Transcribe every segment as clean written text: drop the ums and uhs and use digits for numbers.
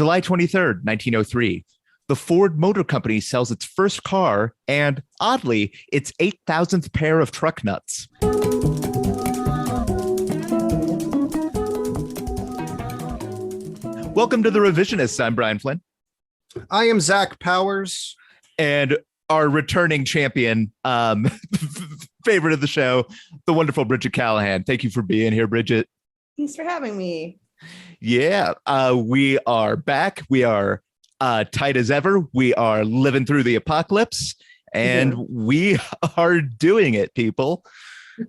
July 23rd, 1903. The Ford Motor Company sells its first car and, oddly, its 8,000th pair of truck nuts. Welcome to The Revisionists. I'm Brian Flynn. I am Zach Powers. And our returning champion, favorite of the show, the wonderful Bridget Callahan. Thank you for being here, Bridget. Thanks for having me. Yeah, we are back. We are tight as ever. We are living through the apocalypse, and we are doing it, people.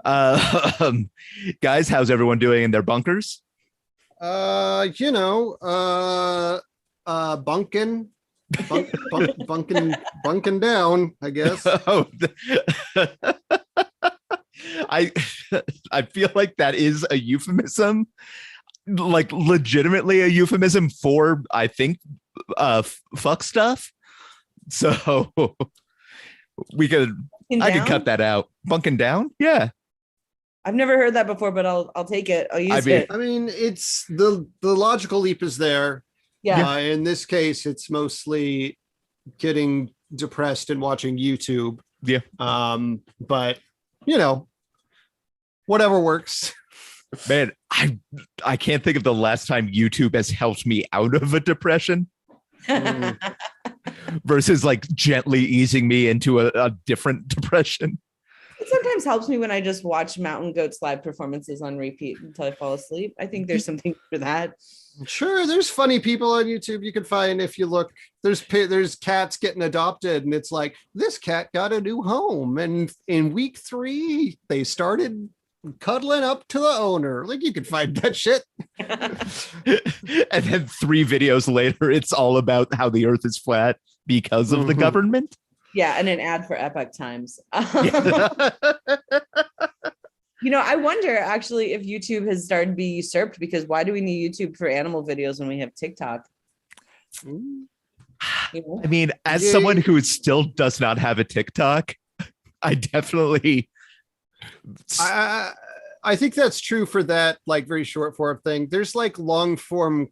Guys, how's everyone doing in their bunkers? Bunking down, I guess. I feel like that is a euphemism, like legitimately a euphemism for, I think, fuck stuff. So I could cut that out. Bunking down, yeah. I've never heard that before, but I'll take it. I'll use it. I mean, it's the logical leap is there. Yeah. In this case, it's mostly getting depressed and watching YouTube. Yeah. But whatever works. Man, I can't think of the last time YouTube has helped me out of a depression. Versus like gently easing me into a different depression. It sometimes helps me when I just watch Mountain Goats live performances on repeat until I fall asleep. I think there's something for that. Sure, there's funny people on YouTube you can find if you look. There's cats getting adopted, and it's like, this cat got a new home, and in week 3 they started cuddling up to the owner. Like, you can find that shit. And then 3 videos later, it's all about how the earth is flat because of the government. Yeah, and an ad for Epoch Times. I wonder actually if YouTube has started to be usurped, because why do we need YouTube for animal videos when we have TikTok? I mean, as someone who still does not have a TikTok, I definitely... I think that's true for that, like, very short form thing. There's like long form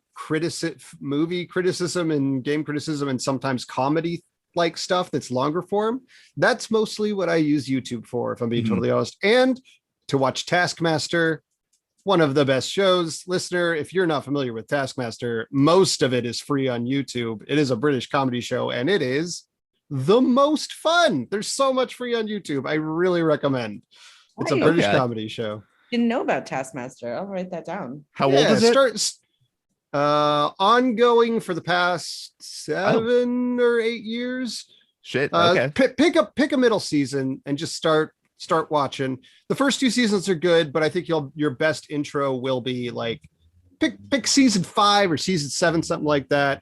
movie criticism and game criticism and sometimes comedy like stuff that's longer form. That's mostly what I use YouTube for, if I'm being totally honest. And to watch Taskmaster, one of the best shows. Listener, if you're not familiar with Taskmaster, most of it is free on YouTube. It is a British comedy show, and it is the most fun. There's so much free on YouTube. I really recommend. It's a British comedy show. Didn't know about Taskmaster. I'll write that down. How old is it? Ongoing for the past 7 or 8 years. Shit. Okay. Pick a middle season and just start watching. The first 2 seasons are good, but I think your best intro will be like pick season 5 or season 7, something like that.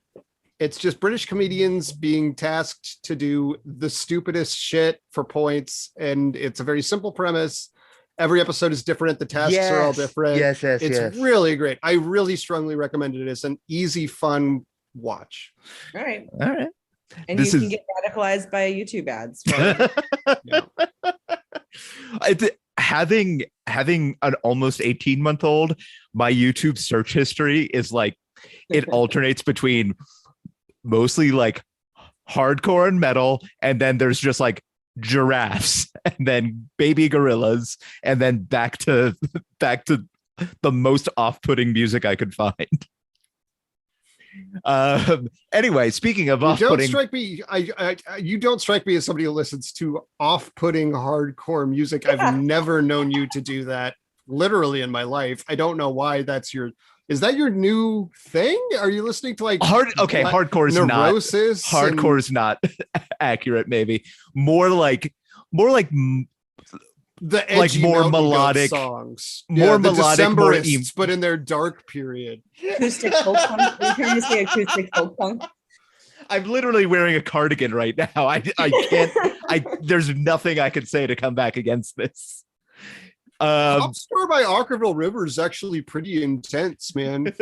It's just British comedians being tasked to do the stupidest shit for points, and it's a very simple premise. Every episode is different. The tasks are all different. It's really great. I really strongly recommend it. It's an easy, fun watch. All right. And This you can get radicalized by YouTube ads. Having an almost 18-month-old, my YouTube search history is like, it alternates between mostly like hardcore and metal, and then there's just like giraffes, and then baby gorillas, and then back to the most off-putting music I could find. Anyway, speaking of off-putting, you don't strike me as somebody who listens to off-putting hardcore music. Yeah. I've never known you to do that literally in my life. I don't know why is that your new thing? Are you listening to like hardcore is Neurosis? Hardcore is not accurate. Maybe more like the edgy, like more melodic songs, more melodic, Decemberists, but in their dark period. Acoustic folk punk. Are you trying to say acoustic folk punk? I'm literally wearing a cardigan right now. I can't. There's nothing I can say to come back against this. Pop Star by Ockerville River is actually pretty intense, man. Did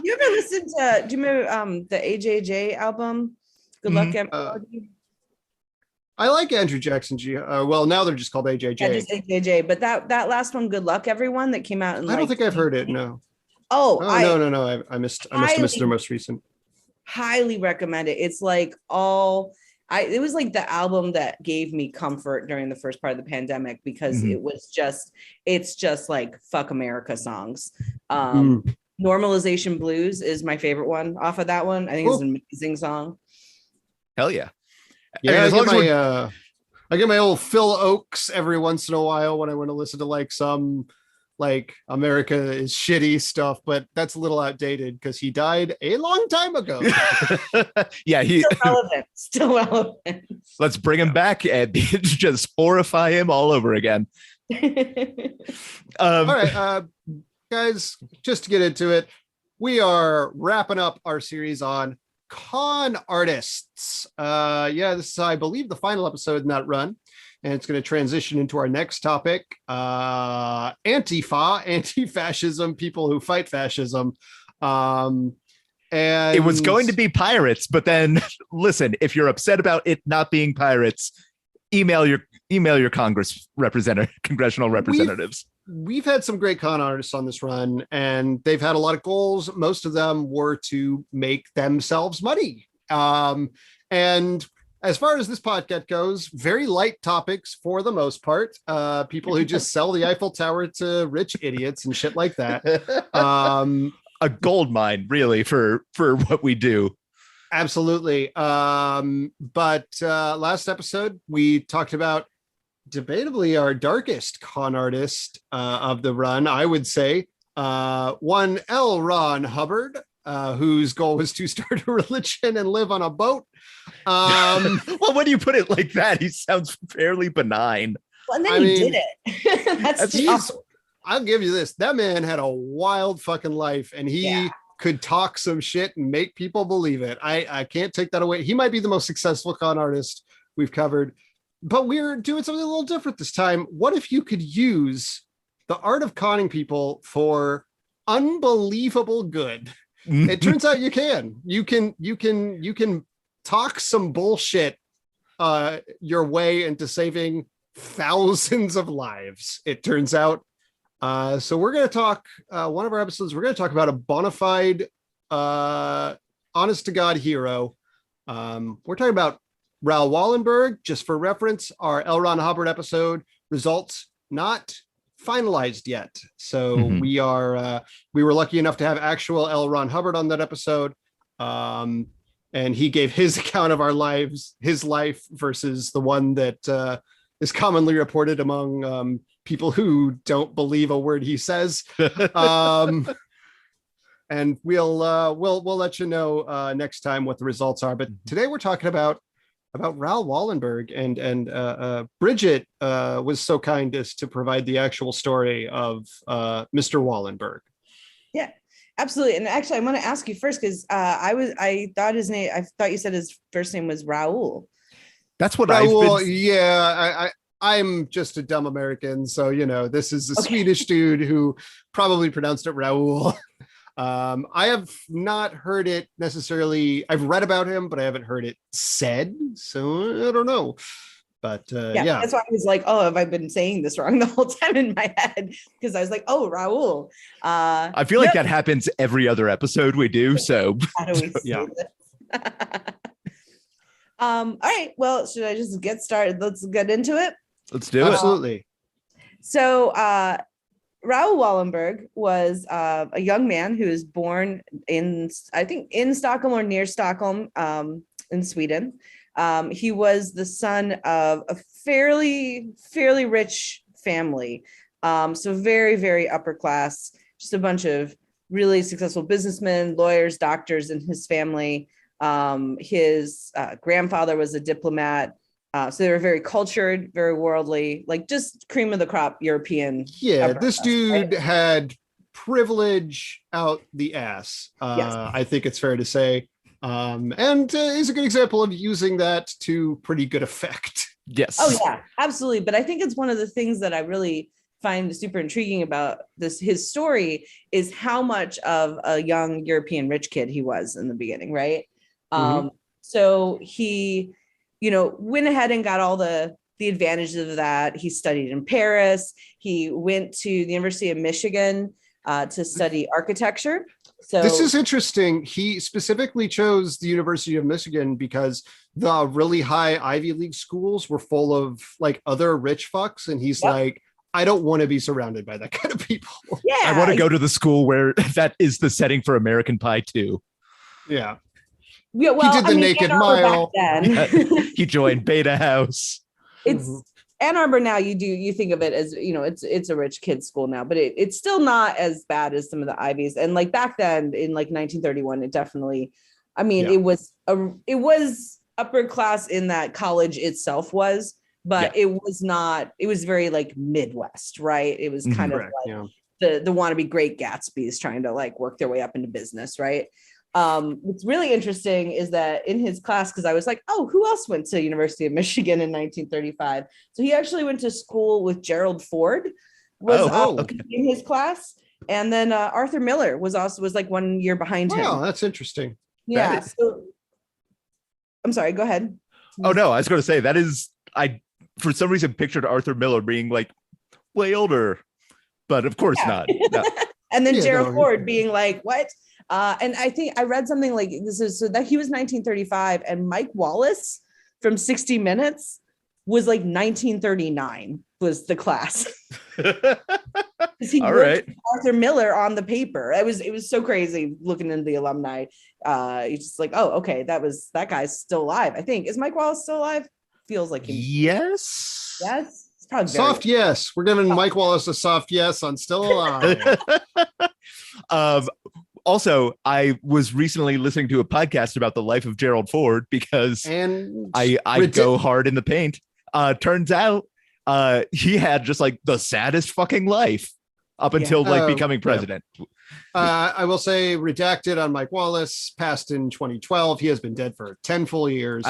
you ever listen to? Do you remember the AJJ album? Good Luck, Everybody. I like Andrew Jackson G. Well, now they're just called AJJ. Yeah, just AJJ. But that last one, Good Luck, Everyone, that came out in I don't think I've heard it. No. Oh, no. I must have missed their most recent. Highly recommend it. It's like it was like the album that gave me comfort during the first part of the pandemic, because it's just like fuck America songs. Normalization Blues is my favorite one off of that one. I think it's an amazing song. Hell yeah. Yeah, I get my old Phil Oakes every once in a while when I want to listen to like some like America is shitty stuff, but that's a little outdated because he died a long time ago. Yeah, still relevant. Let's bring him back and just horrify him all over again. All right, guys, just to get into it, we are wrapping up our series on con artists. This is, I believe, the final episode in that run, and it's going to transition into our next topic, anti-fascism, people who fight fascism. And it was going to be pirates, but then listen, if you're upset about it not being pirates, email your congressional representatives. We've had some great con artists on this run, and they've had a lot of goals. Most of them were to make themselves money. And as far as this podcast goes, very light topics for the most part. People who just sell the Eiffel Tower to rich idiots and shit like that. A gold mine, really, for what we do. Absolutely. But last episode, we talked about debatably our darkest con artist of the run, I would say. One L. Ron Hubbard, whose goal was to start a religion and live on a boat. Well, when you put it like that, he sounds fairly benign. Well, and then he did it. That's I'll give you this. That man had a wild fucking life, and he could talk some shit and make people believe it. I can't take that away. He might be the most successful con artist we've covered, but we're doing something a little different this time. What if you could use the art of conning people for unbelievable good? It turns out you can. You can talk some bullshit your way into saving thousands of lives, it turns out. So we're going to talk, one of our episodes, we're going to talk about a bona fide, honest to God hero. We're talking about Raoul Wallenberg. Just for reference, our L. Ron Hubbard episode results not finalized yet. So we were lucky enough to have actual L. Ron Hubbard on that episode. And he gave his account of our lives, his life versus the one that is commonly reported among people who don't believe a word he says. And we'll let you know next time what the results are. But today we're talking about Raoul Wallenberg, and Bridget was so kind as to provide the actual story of Mr. Wallenberg. Yeah, absolutely. And actually, I want to ask you first, because I thought you said his first name was Raoul. That's what Raoul, yeah. I'm just a dumb American, so this is a Swedish dude who probably pronounced it Raoul. I have not heard it necessarily. I've read about him, but I haven't heard it said, so I don't know. But yeah, that's why I was like, oh, have I been saying this wrong the whole time in my head? Because I was like, oh, Raoul. I feel like that happens every other episode we do. So how do we say this? All right. Well, should I just get started? Let's get into it. Let's do it. Absolutely. So Raoul Wallenberg was a young man who was born in Stockholm or near Stockholm in Sweden. He was the son of a fairly rich family. So very, very upper class, just a bunch of really successful businessmen, lawyers, doctors in his family. His grandfather was a diplomat. So they were very cultured, very worldly, like just cream of the crop European. Yeah, this dude had privilege out the ass. Yes. I think it's fair to say. And he's a good example of using that to pretty good effect. Yes. Oh, yeah, absolutely. But I think it's one of the things that I really find super intriguing about his story is how much of a young European rich kid he was in the beginning, right? So he went ahead and got all the advantages of that. He studied in Paris. He went to the University of Michigan, to study architecture. So this is interesting. He specifically chose the University of Michigan because the really high Ivy League schools were full of like other rich fucks. And he's like, I don't want to be surrounded by that kind of people. Yeah. I want to go to the school where that is the setting for American Pie 2. Yeah. Yeah, well, he did the Naked Mile. He joined Beta House. It's Ann Arbor now. You think of it as, you know, it's a rich kid's school now, but it's still not as bad as some of the Ivies. And like back then in like 1931, it definitely, I mean, it was upper class in that college itself was, but it was not. It was very like Midwest, right? It was kind of like the wannabe Great Gatsby's trying to like work their way up into business, right? What's really interesting is that in his class, because I was like, oh, who else went to University of Michigan in 1935? So he actually went to school with Gerald Ford, was in his class, and then Arthur Miller was like 1 year behind him. Wow, that's interesting. Yeah. So, I'm sorry. Go ahead. Oh no, I was going to say I for some reason pictured Arthur Miller being like way older, but of course not. No. And then Gerald Ford being like, what? And I think I read something like this is so that he was 1935 and Mike Wallace from 60 Minutes was like 1939 was the class. He All right. Arthur Miller on the paper. It was so crazy looking into the alumni. It's just like, oh, okay, that guy's still alive. I think. Is Mike Wallace still alive? Feels like yes. Yes. It's probably soft yes. We're giving Mike Wallace a soft yes on still alive. Also, I was recently listening to a podcast about the life of Gerald Ford because I go hard in the paint. Turns out he had just like the saddest fucking life up until like becoming president. I will say redacted on Mike Wallace, passed in 2012. He has been dead for 10 full years.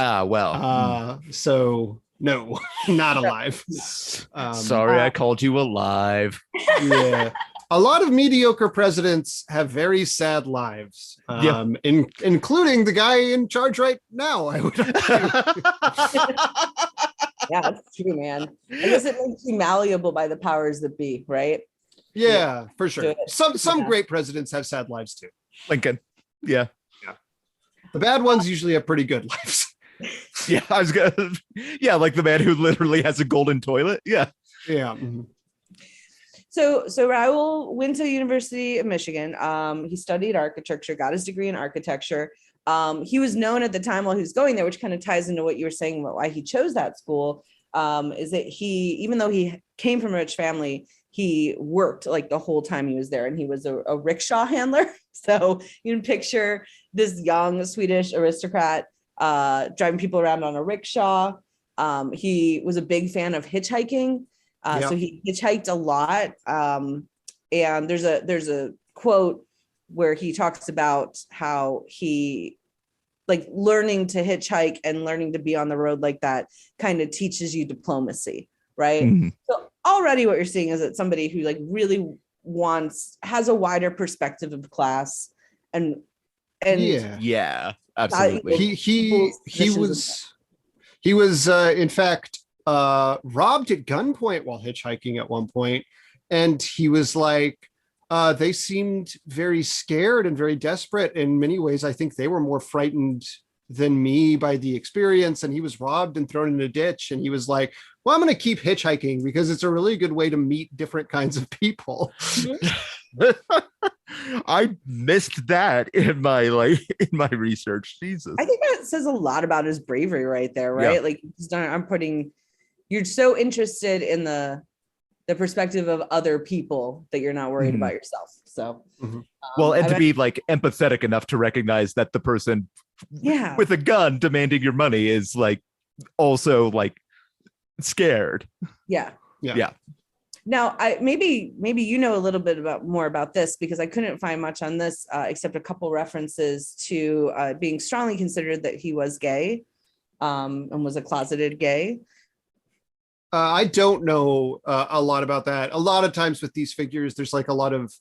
So no, not alive. Sorry, I called you alive. Yeah. A lot of mediocre presidents have very sad lives, including the guy in charge right now, I would argue. Yeah, that's true, man. I guess it makes you malleable by the powers that be, right? Yeah, for sure. Some great presidents have sad lives too. Lincoln. Yeah. The bad ones usually have pretty good lives. Yeah, like the man who literally has a golden toilet. Yeah. Yeah. Mm-hmm. So Raoul went to the University of Michigan. He studied architecture, got his degree in architecture. He was known at the time while he was going there, which kind of ties into what you were saying about why he chose that school, is that even though he came from a rich family, he worked like the whole time he was there, and he was a rickshaw handler. So you can picture this young Swedish aristocrat driving people around on a rickshaw. He was a big fan of hitchhiking. So he hitchhiked a lot. And there's a quote where he talks about how he like learning to hitchhike and learning to be on the road like that kind of teaches you diplomacy, right? Mm-hmm. So already what you're seeing is that somebody who like really has a wider perspective of class and absolutely. He was in fact robbed at gunpoint while hitchhiking at one point, and he was like, they seemed very scared and very desperate. In many ways, I think they were more frightened than me by the experience, and he was robbed and thrown in a ditch, and he was like, well, I'm going to keep hitchhiking because it's a really good way to meet different kinds of people. I missed that in my research. Jesus, I think that says a lot about his bravery right there, right? Like you're so interested in the perspective of other people that you're not worried about yourself. So, and to be like empathetic enough to recognize that the person with a gun demanding your money is like also like scared. Yeah. Now, maybe you know a little bit more about this, because I couldn't find much on this except a couple references to being strongly considered that he was gay and was a closeted gay. I don't know a lot about that. A lot of times with these figures, there's like a lot of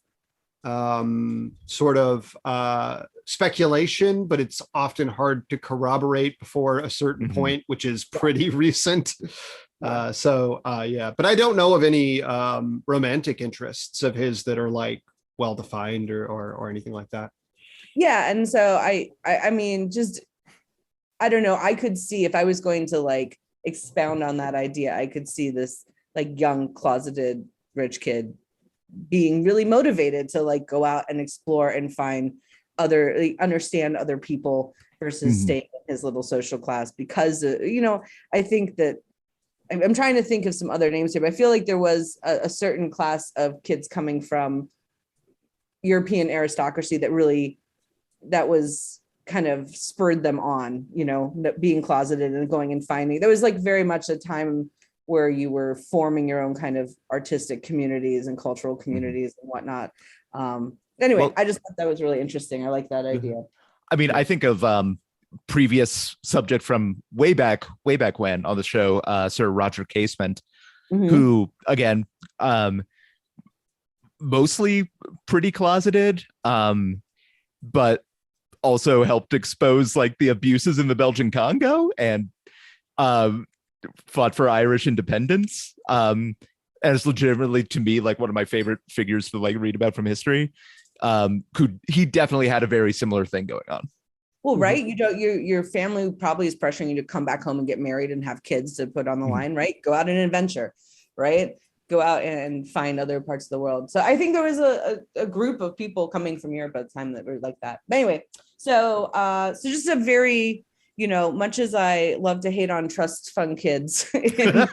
sort of speculation, but it's often hard to corroborate before a certain point, which is pretty recent. But I don't know of any romantic interests of his that are like well defined or anything like that. Yeah, and so I mean, just I don't know. I could see if I was going to like expound on that idea, I could see this like young closeted rich kid being really motivated to like go out and explore and find other, like, understand other people versus staying in his little social class. Because I think that I'm trying to think of some other names here, but I feel like there was a certain class of kids coming from European aristocracy that was kind of spurred them on, being closeted and going and finding. There was like very much a time where you were forming your own kind of artistic communities and cultural communities and whatnot. Anyway, well, I just thought that was really interesting. I like that idea. I mean, I think of previous subject from way back when on the show, Sir Roger Casement, who again, mostly pretty closeted, but also helped expose like the abuses in the Belgian Congo and fought for Irish independence. And it's legitimately, to me, like one of my favorite figures to like read about from history. He definitely had a very similar thing going on. Well, right. Your family probably is pressuring you to come back home and get married and have kids to put on the line, right? Go out and adventure, right? Go out and find other parts of the world. So I think there was a group of people coming from Europe at the time that were like that. But anyway, so just a very, much as I love to hate on trust fund kids, this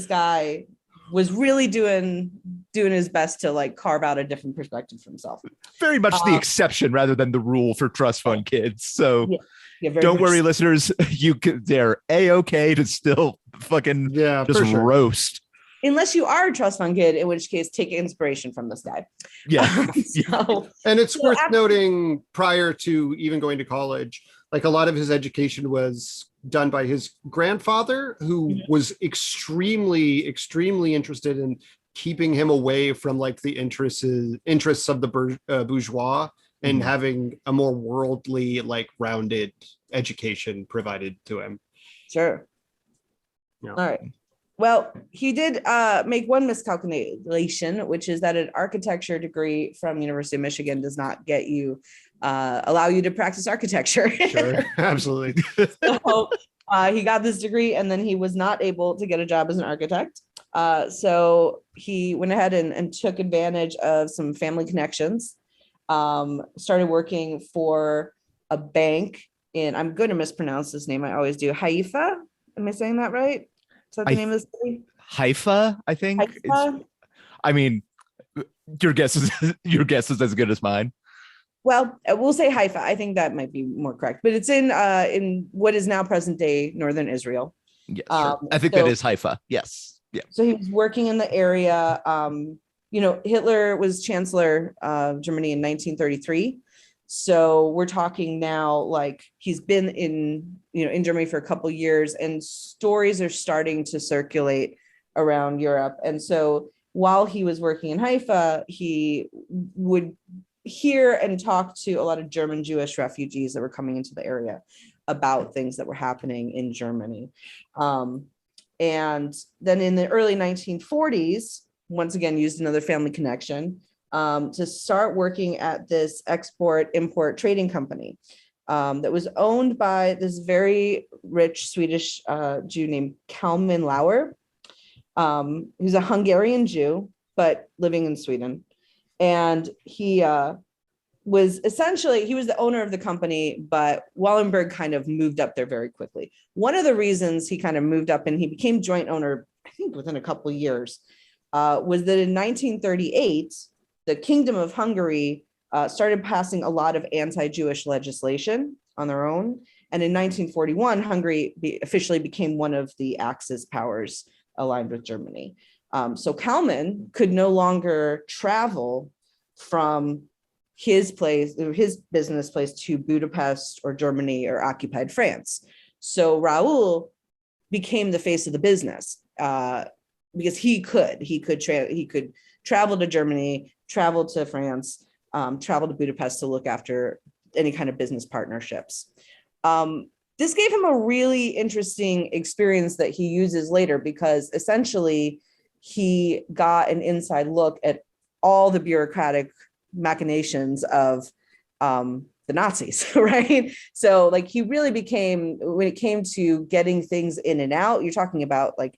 guy was really doing his best to like carve out a different perspective for himself. Very much the exception rather than the rule for trust fund kids. So don't worry, listeners, they're A-okay to still fucking just roast. Unless you are a trust fund kid, in which case take inspiration from this guy. Yeah. And it's worth noting, prior to even going to college, like a lot of his education was done by his grandfather, who was extremely, extremely interested in keeping him away from like the interests of the bourgeois and having a more worldly, like rounded education provided to him. Sure. Yeah. All right. Well, he did make one miscalculation, which is that an architecture degree from University of Michigan does not get you, allow you to practice architecture. Sure, absolutely. So he got this degree and then he was not able to get a job as an architect. So he went ahead and took advantage of some family connections, started working for a bank in, I'm going to mispronounce this name, I always do, Haifa. Am I saying that right? Is that the name of the city? Haifa, I think. Haifa? I mean, your guess is as good as mine. Well, we'll say Haifa. I think that might be more correct, but it's in what is now present day northern Israel. Yes, sure. I think that is Haifa. Yes. Yeah. So he was working in the area. Hitler was chancellor of Germany in 1933. So we're talking now, like he's been in Germany for a couple of years, and stories are starting to circulate around Europe. And so while he was working in Haifa, he would hear and talk to a lot of German Jewish refugees that were coming into the area about things that were happening in Germany. And then in the early 1940s, once again, used another family connection to start working at this export-import trading company that was owned by this very rich Swedish Jew named Kalman Lauer, who's a Hungarian Jew, but living in Sweden. And he was the owner of the company, but Wallenberg kind of moved up there very quickly. One of the reasons he kind of moved up and he became joint owner, I think within a couple of years, was that in 1938, the Kingdom of Hungary started passing a lot of anti-Jewish legislation on their own. And in 1941, Hungary officially became one of the Axis powers aligned with Germany. So Kalman could no longer travel from his business place to Budapest or Germany or occupied France. So Raoul became the face of the business because he could travel to Germany, travel to France, travel to Budapest to look after any kind of business partnerships. This gave him a really interesting experience that he uses later, because essentially he got an inside look at all the bureaucratic machinations of the Nazis, right? So like he really became, when it came to getting things in and out, you're talking about like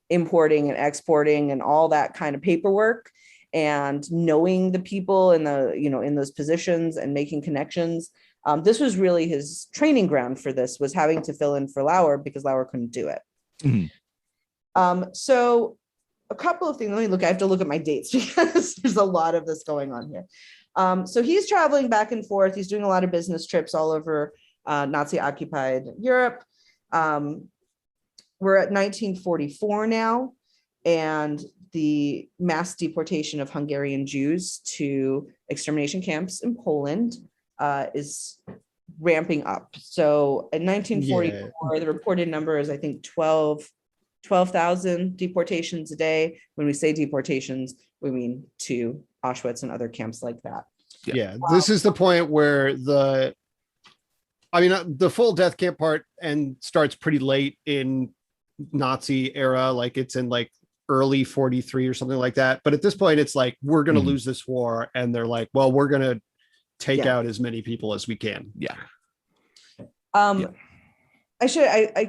importing and exporting and all that kind of paperwork, and knowing the people in the, you know, in those positions and making connections. This was really his training ground for this, was having to fill in for Lauer because Lauer couldn't do it. So a couple of things, let me look, I have to look at my dates because there's a lot of this going on here. So he's traveling back and forth. He's doing a lot of business trips all over Nazi occupied Europe. We're at 1944 now, and the mass deportation of Hungarian Jews to extermination camps in Poland is ramping up. So in 1944, the reported number is, I think, 12,000 deportations a day. When we say deportations, we mean to Auschwitz and other camps like that. Yeah, this is the point where the full death camp part and starts pretty late in Nazi era, like it's in like early 43 or something like that. But at this point, it's like, we're going to lose this war. And they're like, well, we're going to take out as many people as we can. I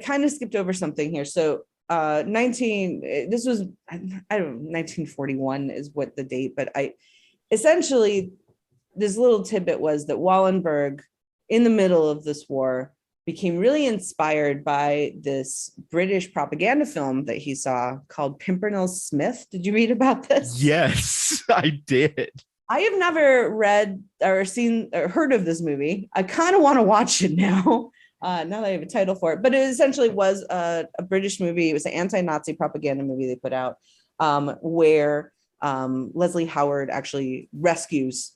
kind of skipped over something here. So 1941 is what the date, but essentially this little tidbit was that Wallenberg, in the middle of this war, became really inspired by this British propaganda film that he saw called Pimpernel Smith. Did you read about this? Yes, I did. I have never read or seen or heard of this movie. I kind of want to watch it now. Now that I have a title for it, but it essentially was a British movie. It was an anti-Nazi propaganda movie they put out, where Leslie Howard actually rescues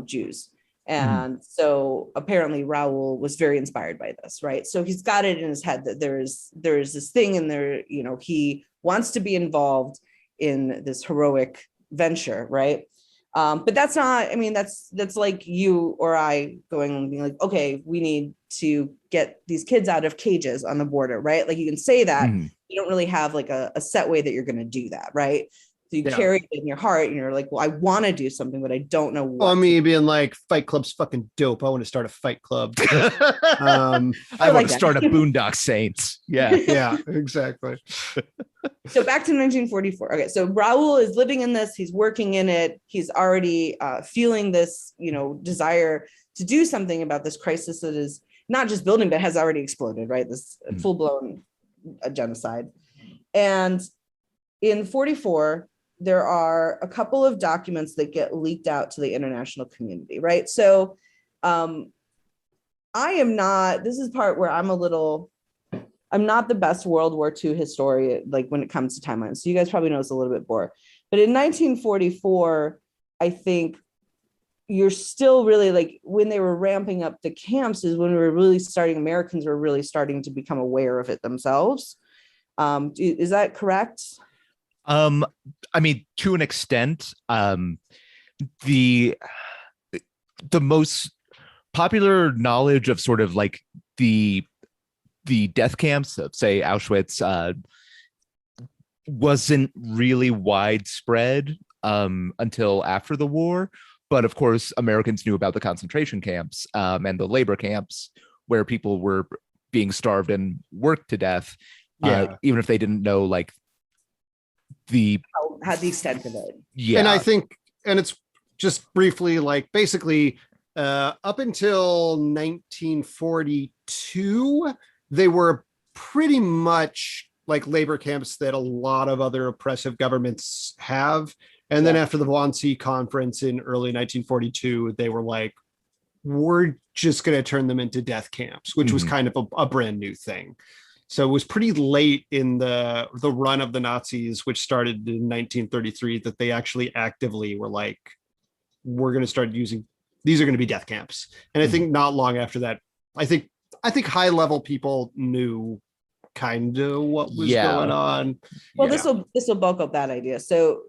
Jews. And so apparently Raoul was very inspired by this, right? So he's got it in his head that there is this thing in there, you know, he wants to be involved in this heroic venture, right? But that's not, I mean, that's like you or I going and being like, okay, we need to get these kids out of cages on the border, right? Like you can say that, you don't really have like a set way that you're going to do that, right? So you carry it in your heart and you're like, well, I want to do something, but I don't know what. Well, me being like, Fight Club's fucking dope. I want to start a fight club. I want to start a Boondock Saints. Yeah. Yeah, exactly. So back to 1944. Okay, so Raoul is living in this. He's working in it. He's already feeling this, you know, desire to do something about this crisis that is not just building, but has already exploded, right? This full-blown genocide. And in 44, there are a couple of documents that get leaked out to the international community, right? So I am not, this is part where I'm not the best World War II historian, like when it comes to timelines. So you guys probably know it's a little bit bored. But in 1944, I think you're still really like, when they were ramping up the camps is when we were really starting, Americans were really starting to become aware of it themselves. Is that correct? I mean, to an extent, the most popular knowledge of sort of like the death camps of, say, Auschwitz, wasn't really widespread until after the war. But of course, Americans knew about the concentration camps and the labor camps where people were being starved and worked to death, even if they didn't know like had the extent of it. Yeah. And I think, and it's just briefly, like basically up until 1942, they were pretty much like labor camps that a lot of other oppressive governments have. And then after the Wannsee Conference in early 1942, they were like, we're just going to turn them into death camps, which was kind of a brand new thing. So it was pretty late in the run of the Nazis, which started in 1933, that they actually actively were like, we're going to start using, these are going to be death camps. And I think not long after that, I think high level people knew kind of what was going on. Well, this will bulk up that idea. So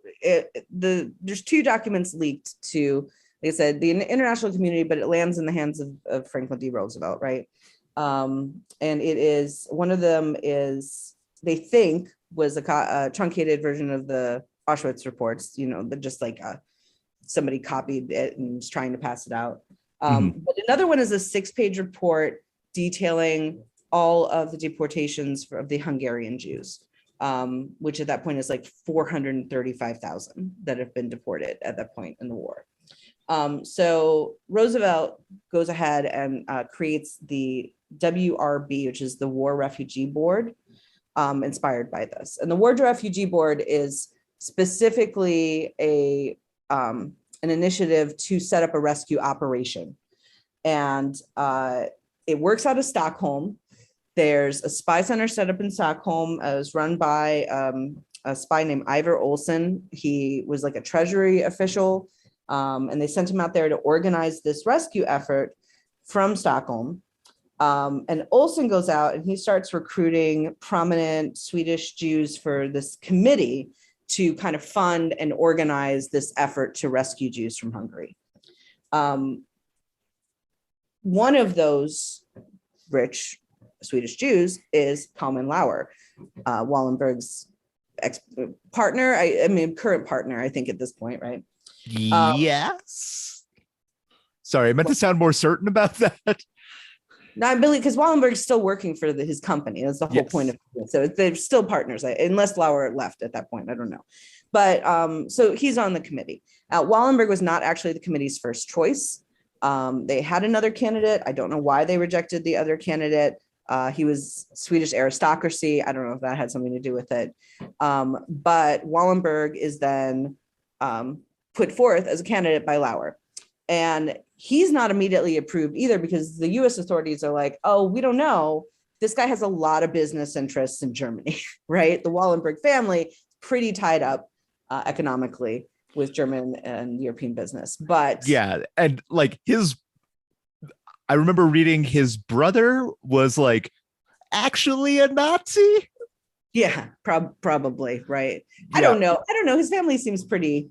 there's two documents leaked to, like I said, the international community, but it lands in the hands of Franklin D. Roosevelt, right? And it is, one of them is, they think was a truncated version of the Auschwitz reports, you know, but just like somebody copied it and was trying to pass it out. But another one is a 6-page report detailing all of the deportations of the Hungarian Jews, which at that point is like 435,000 that have been deported at that point in the war. So Roosevelt goes ahead and creates the WRB, which is the War Refugee Board, inspired by this. And the War Refugee Board is specifically an initiative to set up a rescue operation. And it works out of Stockholm. There's a spy center set up in Stockholm. It was run by a spy named Ivar Olsen. He was like a treasury official. And they sent him out there to organize this rescue effort from Stockholm. And Olsen goes out and he starts recruiting prominent Swedish Jews for this committee to kind of fund and organize this effort to rescue Jews from Hungary. One of those rich Swedish Jews is Kalman Lauer, Wallenberg's partner. I mean, current partner, I think at this point, right? Yes. Sorry, I meant to sound more certain about that. No, I believe because Wallenberg's still working for his company. That's the whole point of it. So they're still partners, unless Lauer left at that point. I don't know. But so he's on the committee. Wallenberg was not actually the committee's first choice. They had another candidate. I don't know why they rejected the other candidate. He was Swedish aristocracy. I don't know if that had something to do with it. But Wallenberg is then put forth as a candidate by Lauer. And he's not immediately approved either because the US authorities are like, oh, we don't know. This guy has a lot of business interests in Germany, right? The Wallenberg family is pretty tied up economically with German and European business. But yeah, and like I remember reading his brother was like actually a Nazi. Yeah, probably, right. Yeah. I don't know. His family seems pretty.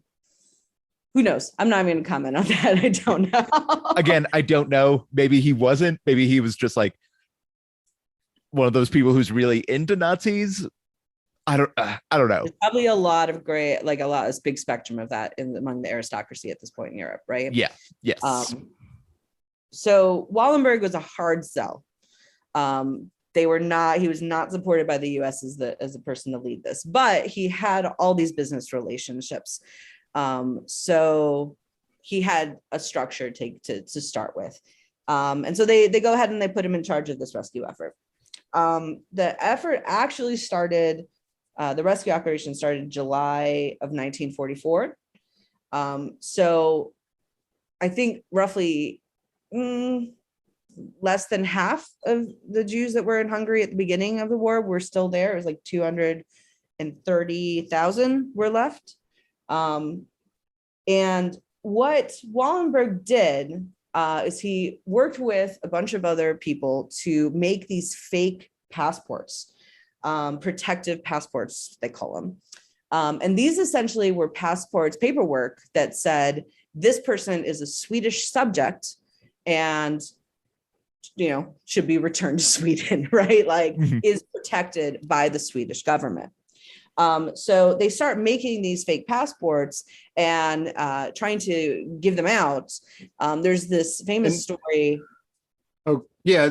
Who knows? I'm not even going to comment on that. I don't know. Again, I don't know. Maybe he wasn't. Maybe he was just like one of those people who's really into Nazis. I don't know. There's probably a lot of this big spectrum of that among the aristocracy at this point in Europe, right? Yeah. Yes. So Wallenberg was a hard sell. He was not supported by the US as the person to lead this, but he had all these business relationships. So he had a structure to start with. And so they go ahead and they put him in charge of this rescue effort. The effort actually started, the rescue operation started July of 1944. So I think roughly less than half of the Jews that were in Hungary at the beginning of the war were still there. It was like 230,000 were left. And what Wallenberg did is he worked with a bunch of other people to make these fake passports, protective passports, they call them. And these essentially were passports, paperwork that said, this person is a Swedish subject and, should be returned to Sweden, right? Like is protected by the Swedish government. So they start making these fake passports and trying to give them out. There's this famous story. Oh, yeah.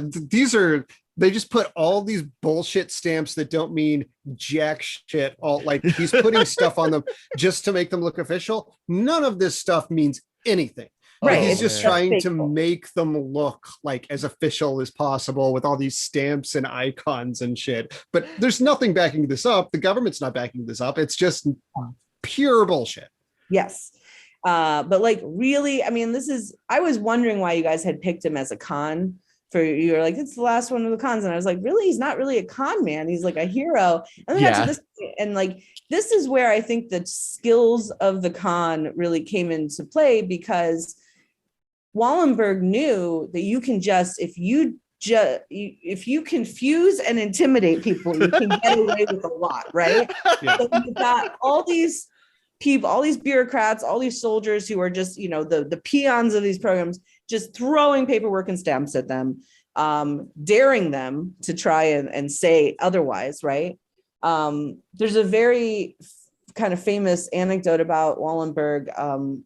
They just put all these bullshit stamps that don't mean jack shit. He's putting stuff on them just to make them look official. None of this stuff means anything. Right. He's just trying to make them look like as official as possible with all these stamps and icons and shit. But there's nothing backing this up. The government's not backing this up. It's just pure bullshit. Yes. But really, I mean, I was wondering why you guys had picked him as a con. You were like, it's the last one of the cons. And I was like, really? He's not really a con man. He's like a hero. And then got to this, and this is where I think the skills of the con really came into play, because Wallenberg knew that you can if you confuse and intimidate people, you can get away with a lot, right? Yeah. So you've got all these people, all these bureaucrats, all these soldiers who are just, the peons of these programs, just throwing paperwork and stamps at them, daring them to try and say otherwise, right? There's a very kind of famous anecdote about Wallenberg,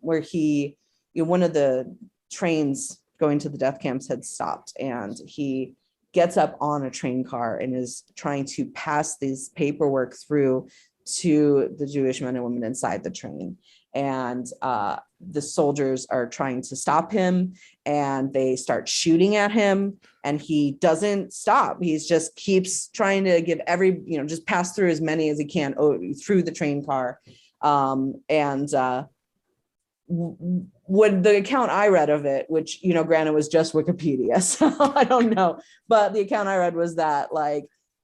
where he, one of the trains going to the death camps had stopped, and he gets up on a train car and is trying to pass these paperwork through to the Jewish men and women inside the train. And the soldiers are trying to stop him, and they start shooting at him, and he doesn't stop. He's just keeps trying to give just pass through as many as he can through the train car. What the account I read of it, which, granted was just Wikipedia, so I don't know, but the account I read was that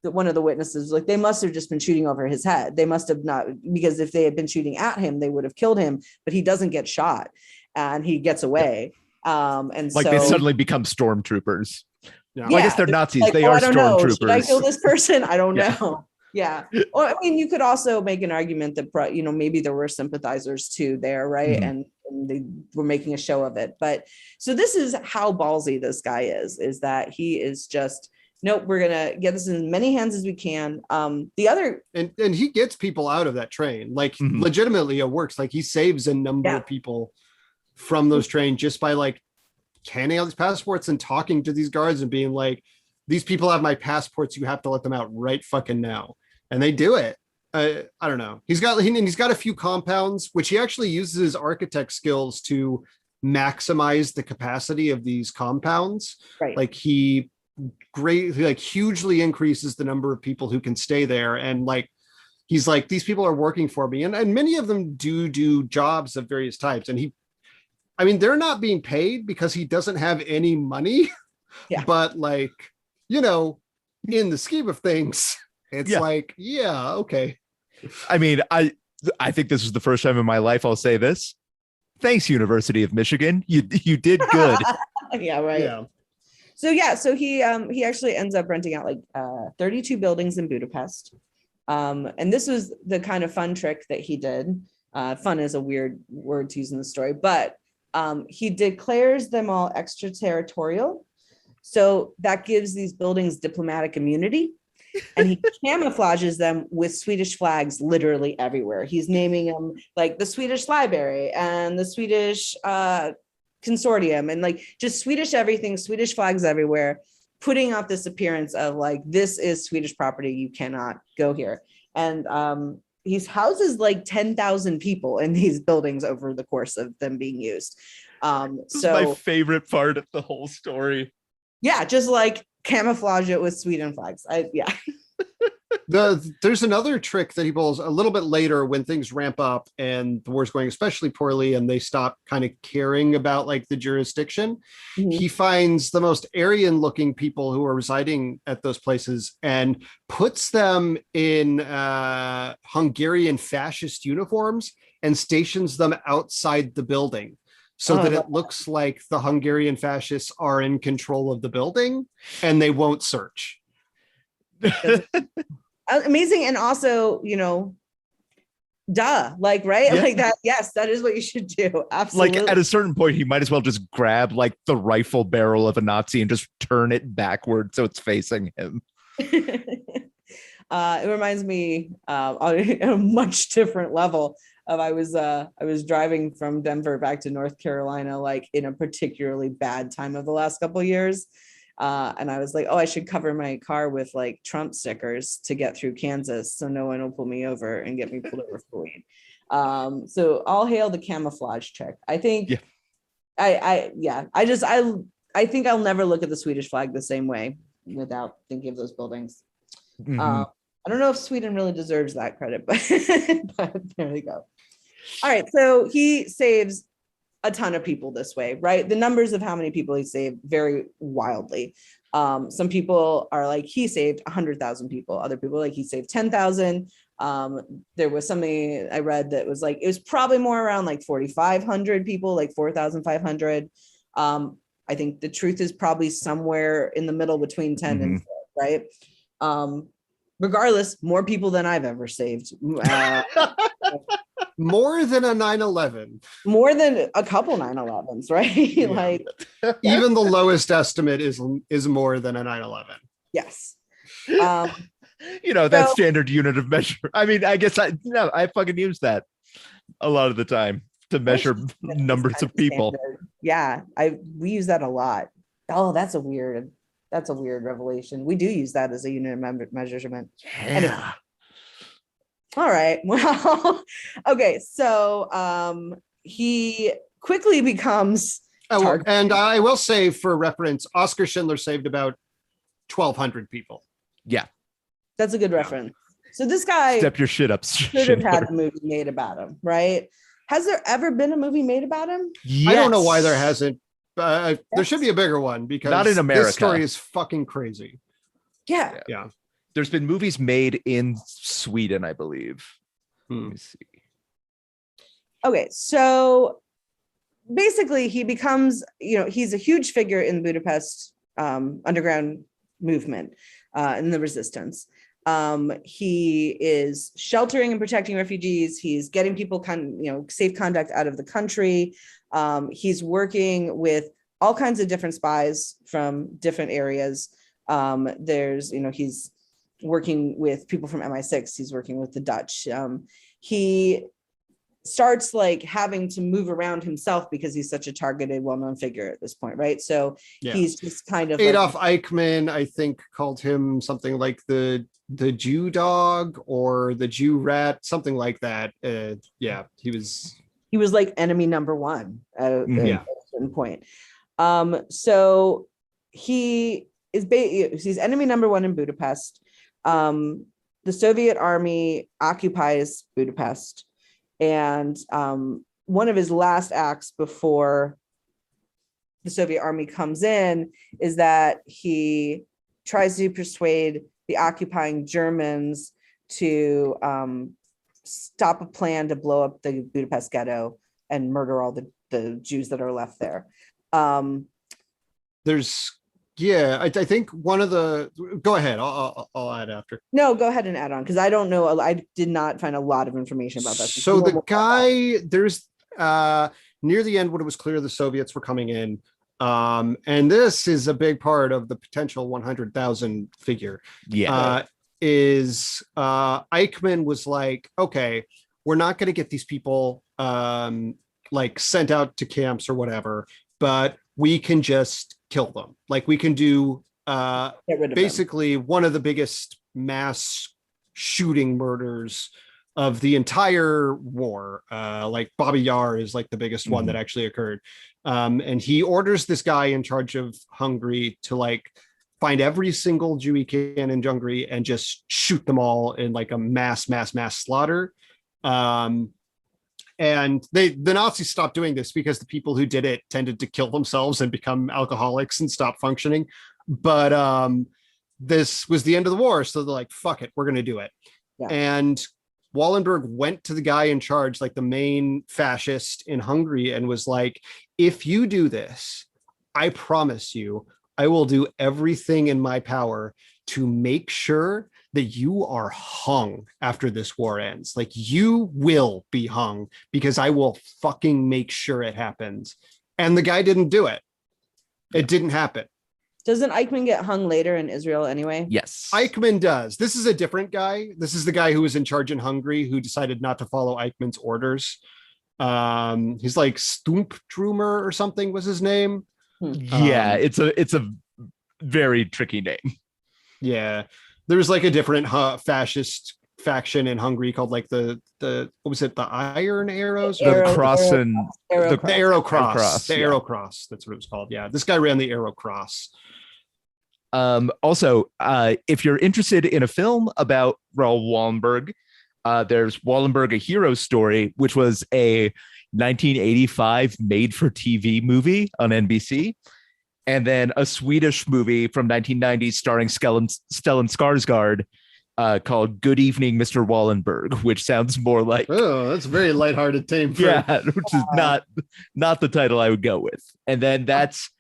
one of the witnesses, they must have just been shooting over his head. They must have not, because if they had been shooting at him, they would have killed him, but he doesn't get shot and he gets away. And so they suddenly become stormtroopers. Yeah. Well, I guess they're Nazis. They are I don't know. stormtroopers. Should I kill this person? I don't know. Yeah. Or I mean, you could also make an argument that, maybe there were sympathizers too there, right? Mm-hmm. And they were making a show of it. But so this is how ballsy this guy is that he is just, nope, we're gonna get this in as many hands as we can. The other and he gets people out of that train, Mm-hmm. legitimately it works. He saves a number of people from those trains just by handing out these passports and talking to these guards and being like, these people have my passports, you have to let them out right fucking now. And they do it. I don't know. He's got a few compounds, which he actually uses his architect skills to maximize the capacity of these compounds. right. He hugely increases the number of people who can stay there. And he's like, these people are working for me. And many of them do jobs of various types. And they're not being paid because he doesn't have any money. Yeah. But in the scheme of things, it's okay. I mean, I think this is the first time in my life I'll say this. Thanks, University of Michigan. You did good. Yeah, right. Yeah. So he actually ends up renting out 32 buildings in Budapest. And this was the kind of fun trick that he did. Fun is a weird word to use in the story, but he declares them all extraterritorial. So that gives these buildings diplomatic immunity. And he camouflages them with Swedish flags literally everywhere. He's naming them the Swedish Library and the Swedish Consortium and just Swedish everything, Swedish flags everywhere, putting out this appearance of this is Swedish property, you cannot go here. And he houses 10,000 people in these buildings over the course of them being used. This is my favorite part of the whole story. Yeah, just camouflage it with Sweden flags. There's another trick that he pulls a little bit later when things ramp up and the war's going especially poorly and they stop kind of caring about the jurisdiction. Mm-hmm. He finds the most Aryan looking people who are residing at those places and puts them in Hungarian fascist uniforms and stations them outside the building. So that it looks like the Hungarian fascists are in control of the building and they won't search. Amazing. And also, duh, right? Yeah. That. Yes, that is what you should do. Absolutely. At a certain point, he might as well just grab the rifle barrel of a Nazi and just turn it backward so it's facing him. It reminds me on a much different level of I was driving from Denver back to North Carolina in a particularly bad time of the last couple of years. And I was like, I should cover my car with Trump stickers to get through Kansas so no one will pull me over and get me pulled over for weed. So all hail the camouflage trick. I think I think I'll never look at the Swedish flag the same way without thinking of those buildings. Mm-hmm. I don't know if Sweden really deserves that credit, but there we go. All right. So he saves a ton of people this way, right? The numbers of how many people he saved vary wildly. Some people are he saved 100,000 people. Other people he saved 10,000. There was something I read that was it was probably more around 4,500 people, 4,500. I think the truth is probably somewhere in the middle between 10 mm-hmm. and 4, right? Regardless, more people than I've ever saved. More than a 9/11. More than a couple 9/11s, right? Yeah. Even the lowest estimate is more than a 9/11. Yes. that So- standard unit of measure. I mean, I guess I fucking use that a lot of the time to measure numbers kind of people. standard. Yeah, we use that a lot. Oh, that's a weird revelation. We do use that as a unit of measurement. Anyway. Yeah. All right. Well, okay. So he quickly becomes target. And I will say, for reference, Oscar Schindler saved about 1,200 people. Yeah. That's a good reference. So this guy Step your shit up. should have had a movie made about him, right? Has there ever been a movie made about him? Yes. I don't know why there hasn't. There should be a bigger one, because not in America. This story is fucking crazy. Yeah. There's been movies made in Sweden, I believe. Let me see. Okay, so basically he becomes, he's a huge figure in the Budapest underground movement in the resistance. He is sheltering and protecting refugees. He's getting people safe conduct out of the country. He's working with all kinds of different spies from different areas. He's working with people from MI6. He's working with the Dutch. He starts having to move around himself because he's such a targeted, well-known figure at this point, right? So he's just kind of Adolf Eichmann, I think, called him something like the Jew dog or the Jew rat, something like that. He was like enemy number one at a certain point. So he's enemy number one in Budapest. The Soviet army occupies Budapest. And one of his last acts before the Soviet army comes in is that he tries to persuade the occupying Germans to stop a plan to blow up the Budapest ghetto and murder all the Jews that are left there. I think one of the, go ahead, I'll add after. No, go ahead and add on, because I don't know, I did not find a lot of information about that. So the guy, there's near the end when it was clear the Soviets were coming in, and this is a big part of the potential 100,000 figure. Eichmann was like, okay, we're not going to get these people sent out to camps or whatever, but we can just kill them. We can do basically one of the biggest mass shooting murders of the entire war. Babi Yar is the biggest one that actually occurred. And he orders this guy in charge of Hungary to find every single Jew he can in Hungary and just shoot them all in a mass slaughter. And the Nazis stopped doing this because the people who did it tended to kill themselves and become alcoholics and stop functioning. But this was the end of the war. So they're like, fuck it, we're going to do it. Yeah. And Wallenberg went to the guy in charge, the main fascist in Hungary, and was like, if you do this, I promise you, I will do everything in my power to make sure that you are hung after this war ends. You will be hung because I will fucking make sure it happens. And the guy didn't do it. It didn't happen. Doesn't Eichmann get hung later in Israel anyway? Yes. Eichmann does. This is a different guy. This is the guy who was in charge in Hungary who decided not to follow Eichmann's orders. He's Stumptrumer or something was his name. Yeah, it's a very tricky name. Yeah. There's a different fascist faction in Hungary called the what was it, the Iron Arrows, the Cross and the Arrow Cross, Arrow Cross. That's what it was called. Yeah, this guy ran the Arrow Cross. Also, if you're interested in a film about Raoul Wallenberg, there's Wallenberg: A Hero Story, which was a 1985 made-for-TV movie on NBC. And then a Swedish movie from 1990 starring Stellan Skarsgård called Good Evening, Mr. Wallenberg, which sounds more like... Oh, that's a very lighthearted name. Which is not the title I would go with. And then there's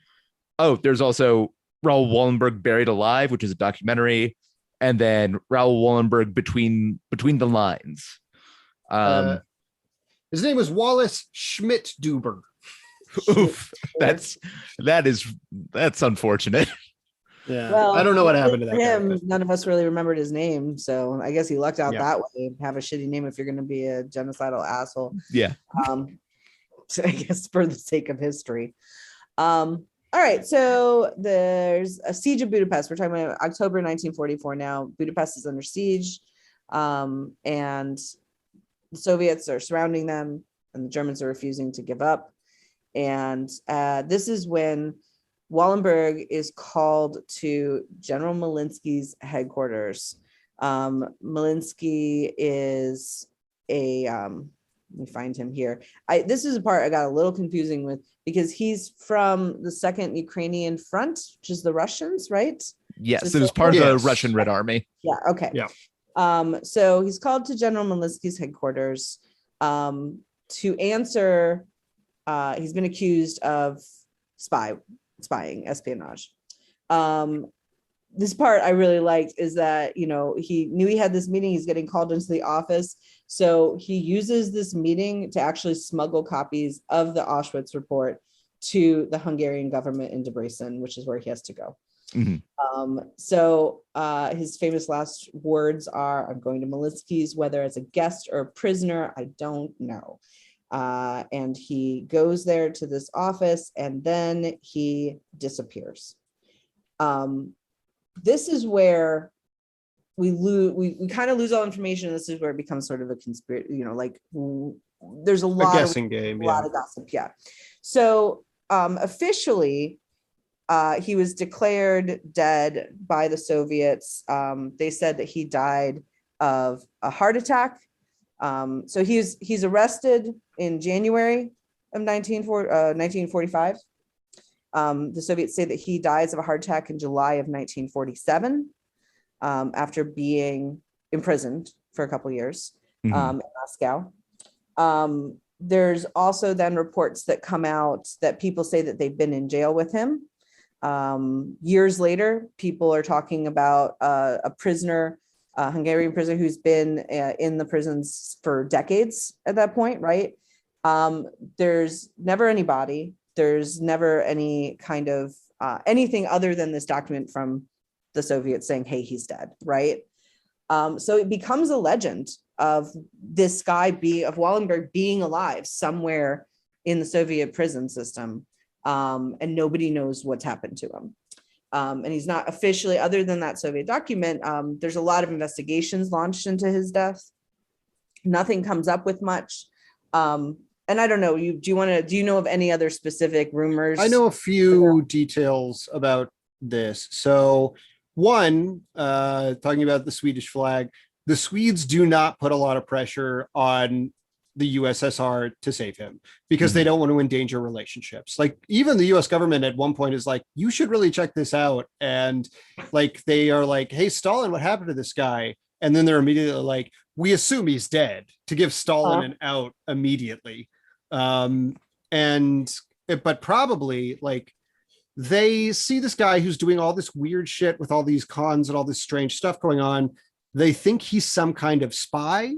also Raoul Wallenberg Buried Alive, which is a documentary. And then Raoul Wallenberg Between the Lines. His name was Wallace Schmidt-Duber. Oof, that's unfortunate. Yeah. Well, I don't know what happened to for that guy. him, But none of us really remembered his name, so I guess he lucked out Yeah. that way. Have a shitty name if you're going to be a genocidal asshole. Yeah. So I guess for the sake of history. All right, so there's a siege of Budapest. We're talking about October 1944 now. Budapest is under siege, and the Soviets are surrounding them, and the Germans are refusing to give up. And this is when Wallenberg is called to General Malinsky's headquarters. Malinsky is a let me find him here. This is a part I got a little confusing with because he's from the Second Ukrainian Front, which is the Russians, right? Yes, So it was part of the Yes. Russian Red Army. Yeah. Okay. Yeah. So he's called to General Malinsky's headquarters to answer. He's been accused of spying, espionage. This part I really liked is that, you know, he knew he had this meeting. He's getting called into the office. So he uses this meeting to actually smuggle copies of the Auschwitz report to the Hungarian government in Debrecen, which is where he has to go. So his famous last words are, I'm going to Malinsky's, whether as a guest or a prisoner, I don't know. And he goes there to this office and then he disappears. This is where we kind of lose all information. This is where it becomes sort of a conspiracy, you know, like there's a lot guessing game. a lot of gossip. Yeah. So officially, he was declared dead by the Soviets. They said that he died of a heart attack. So he's arrested in January of 1945. The Soviets say that he dies of a heart attack in July of 1947 after being imprisoned for a couple of years in Moscow. There's also then reports that come out that people say that they've been in jail with him. Years later, people are talking about a prisoner, a Hungarian prisoner who's been in the prisons for decades at that point, right? There's never any body. There's never any kind of anything other than this document from the Soviets saying, hey, he's dead, right? So it becomes a legend of this guy of Wallenberg being alive somewhere in the Soviet prison system. And nobody knows what's happened to him. And he's not officially, other than that Soviet document, there's a lot of investigations launched into his death. Nothing comes up with much. And I don't know, do you know of any other specific rumors? I know a few details about this. So one, talking about the Swedish flag, the Swedes do not put a lot of pressure on the USSR to save him because they don't want to endanger relationships. Like even the US government at one point is like, you should really check this out. And like, they are like, hey, Stalin, what happened to this guy? And then they're immediately like, we assume he's dead, to give Stalin an out immediately. But probably like they see this guy who's doing all this weird shit with all these cons and all this strange stuff going on. They think he's some kind of spy.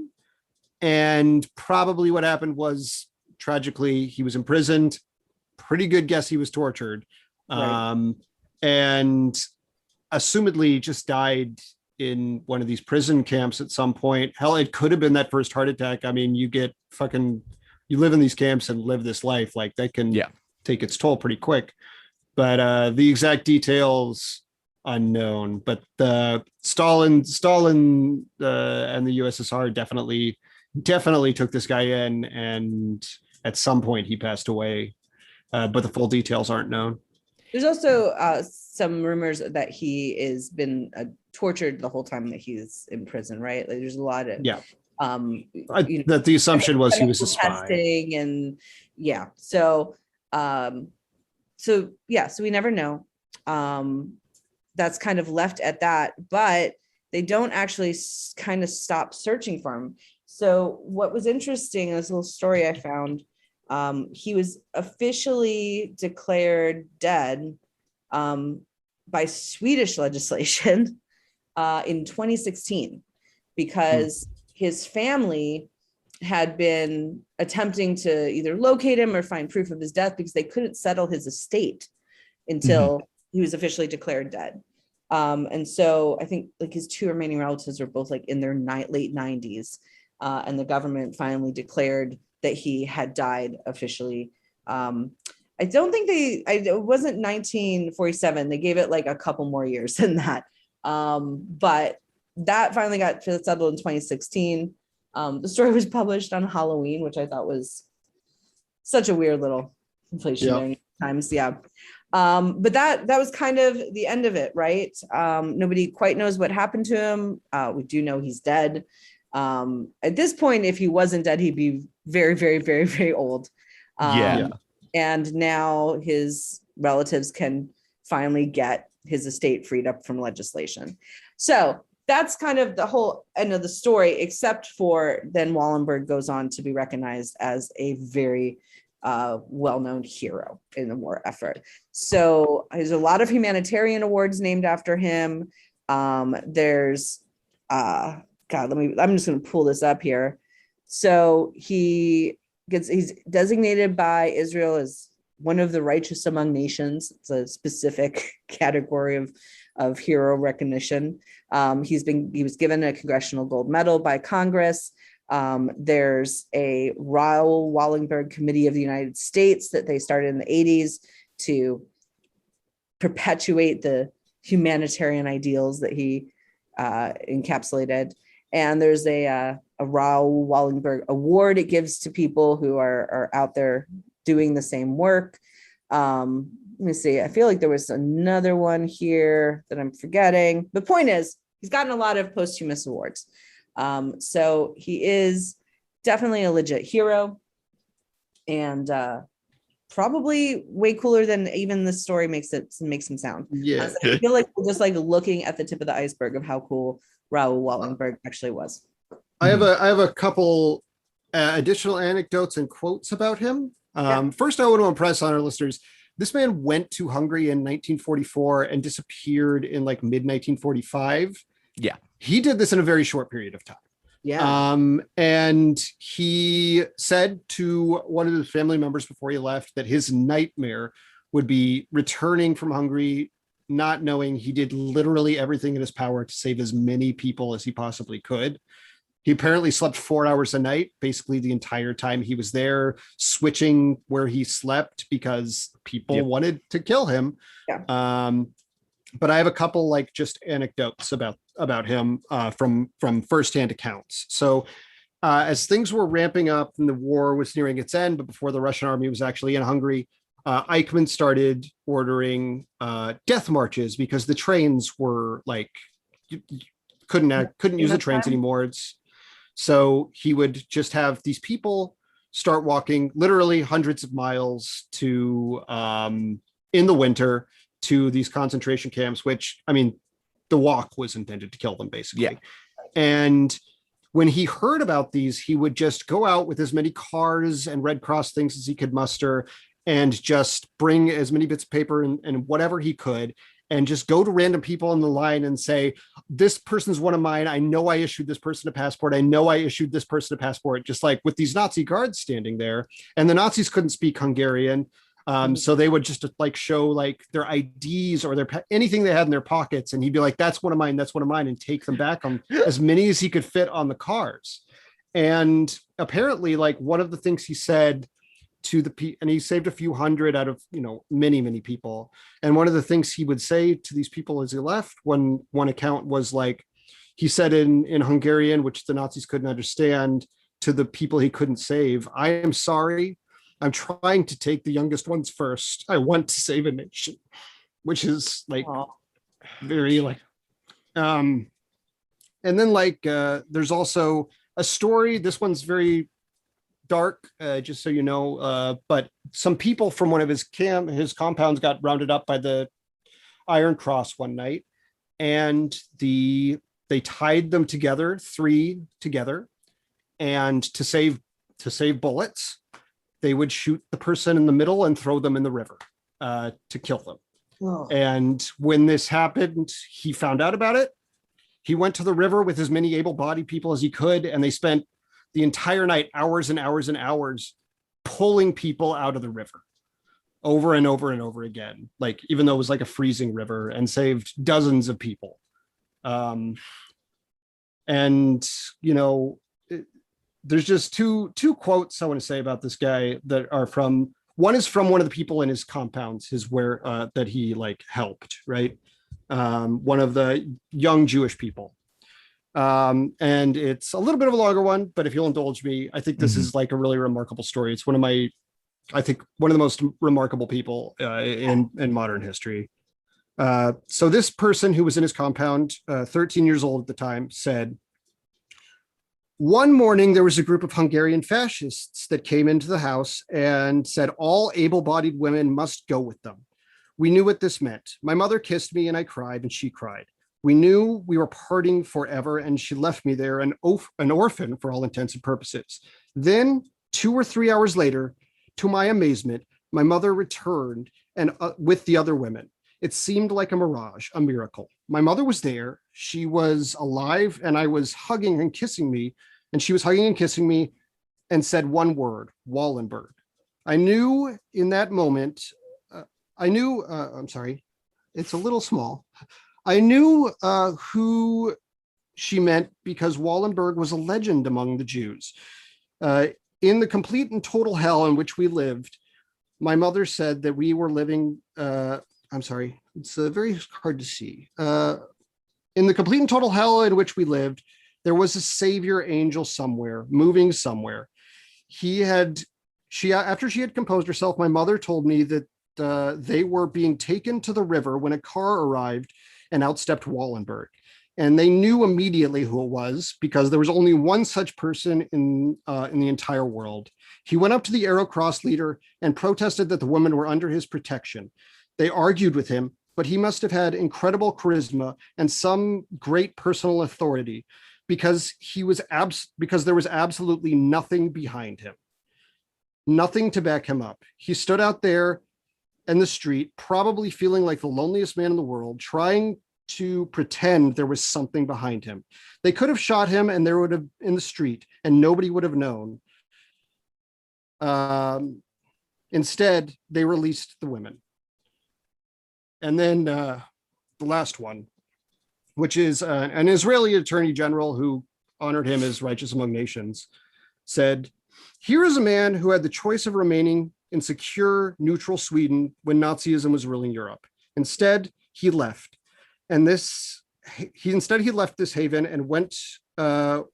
And probably what happened was, tragically, he was imprisoned. Pretty good guess he was tortured. Right. And assumedly just died in one of these prison camps at some point. Hell, it could have been that first heart attack. I mean, you live in these camps and live this life. Like that can take its toll pretty quick. But the exact details unknown. But Stalin and the USSR definitely took this guy in, and at some point he passed away, but the full details aren't known. There's also some rumors that he has been tortured the whole time that he's in prison, right? Like there's a lot of that the assumption was he was a spy. Testing and so we never know. That's kind of left at that, but they don't actually kind of stop searching for him. So what was interesting in this little story I found, he was officially declared dead by Swedish legislation in 2016 because his family had been attempting to either locate him or find proof of his death because they couldn't settle his estate until he was officially declared dead. And so I think like his two remaining relatives were both like in their late 90s. And the government finally declared that he had died officially. I don't think it wasn't 1947. They gave it like a couple more years than that. But that finally got settled in 2016. The story was published on Halloween, which I thought was such a weird little inflationary times. Yeah. But that was kind of the end of it, right? Nobody quite knows what happened to him. We do know he's dead. At this point, if he wasn't dead, he'd be very, very, very, very old. And now his relatives can finally get his estate freed up from legislation. So that's kind of the whole end of the story, except for then Wallenberg goes on to be recognized as a very well-known hero in the war effort. So there's a lot of humanitarian awards named after him. There's I'm just going to pull this up here. So he's designated by Israel as one of the righteous among nations. It's a specific category of hero recognition. He was given a Congressional Gold Medal by Congress. There's a Raoul Wallenberg Committee of the United States that they started in the 80s to perpetuate the humanitarian ideals that he encapsulated. And there's a Raoul Wallenberg Award it gives to people who are out there doing the same work. Let me see. I feel like there was another one here that I'm forgetting. The point is, he's gotten a lot of posthumous awards. So he is definitely a legit hero, and probably way cooler than even the story makes him sound. Yeah. I feel like we're just like looking at the tip of the iceberg of how cool Raoul Wallenberg actually was. I have a couple additional anecdotes and quotes about him. First, I want to impress on our listeners. This man went to Hungary in 1944 and disappeared in like mid 1945. Yeah. He did this in a very short period of time. Yeah. And he said to one of his family members before he left that his nightmare would be returning from Hungary, not knowing he did literally everything in his power to save as many people as he possibly could. He apparently slept 4 hours a night, basically the entire time he was there, switching where he slept because people wanted to kill him. Yeah. But I have a couple like just anecdotes about him from firsthand accounts. So as things were ramping up and the war was nearing its end, but before the Russian army was actually in Hungary, Eichmann started ordering death marches because the trains were like couldn't use the trains anymore. So he would just have these people start walking literally hundreds of miles to in the winter to these concentration camps, which, I mean, the walk was intended to kill them, basically. Yeah. And when he heard about these, he would just go out with as many cars and Red Cross things as he could muster and just bring as many bits of paper and whatever he could and just go to random people in the line and say, this person's one of mine. I know I issued this person a passport. I know I issued this person a passport, just like with these Nazi guards standing there. And the Nazis couldn't speak Hungarian. So they would just like show like their IDs or anything they had in their pockets. And he'd be like, that's one of mine. That's one of mine. And take them back on as many as he could fit on the cars. And apparently like one of the things he said to and he saved a few hundred out of, many, many people. And one of the things he would say to these people as he left, one account was like, he said in Hungarian, which the Nazis couldn't understand, to the people he couldn't save, I am sorry. I'm trying to take the youngest ones first. I want to save a nation, which is like very like, and then like, there's also a story. This one's very dark, just so you know, but some people from one of his compounds got rounded up by the Iron Cross one night, and they tied them together, 3 together, and to save bullets, they would shoot the person in the middle and throw them in the river to kill them. Oh. And when this happened, he found out about it. He went to the river with as many able-bodied people as he could, and they spent the entire night, hours and hours and hours, pulling people out of the river. over and over and over again, like even though it was like a freezing river, and saved dozens of people. And you know, there's just two quotes I want to say about this guy that are from, one is from one of the people in his compounds, his where that he like helped, right? One of the young Jewish people. And it's a little bit of a longer one, but if you'll indulge me, I think this is like a really remarkable story. It's one of my, I think one of the most remarkable people in modern history. So this person who was in his compound, 13 years old at the time, said, one morning there was a group of Hungarian fascists that came into the house and said all able-bodied women must go with them. We knew what this meant. My mother kissed me and I cried and she cried. We knew we were parting forever and she left me there, an orphan for all intents and purposes. Then 2 or 3 hours later, to my amazement, my mother returned and with the other women. It seemed like a mirage, a miracle. My mother was there. She was alive and I was hugging and kissing me, and she was hugging and kissing me and said one word, Wallenberg. I knew in that moment, I'm sorry, it's a little small. I knew who she meant because Wallenberg was a legend among the Jews. In the complete and total hell in which we lived, my mother said that we were living, I'm sorry, it's very hard to see. In the complete and total hell in which we lived, there was a savior angel somewhere, moving somewhere. After she had composed herself, my mother told me that they were being taken to the river when a car arrived and out stepped Wallenberg. And they knew immediately who it was because there was only one such person in the entire world. He went up to the Arrow Cross leader and protested that the women were under his protection. They argued with him, but he must have had incredible charisma and some great personal authority because there was absolutely nothing behind him, nothing to back him up. He stood out there in the street, probably feeling like the loneliest man in the world, trying to pretend there was something behind him. They could have shot him and there would have in the street and nobody would have known. Instead, they released the women. And then the last one, which is an Israeli attorney general who honored him as righteous among nations, said, here is a man who had the choice of remaining in secure, neutral Sweden when Nazism was ruling Europe. Instead, he left. And he left this haven and went to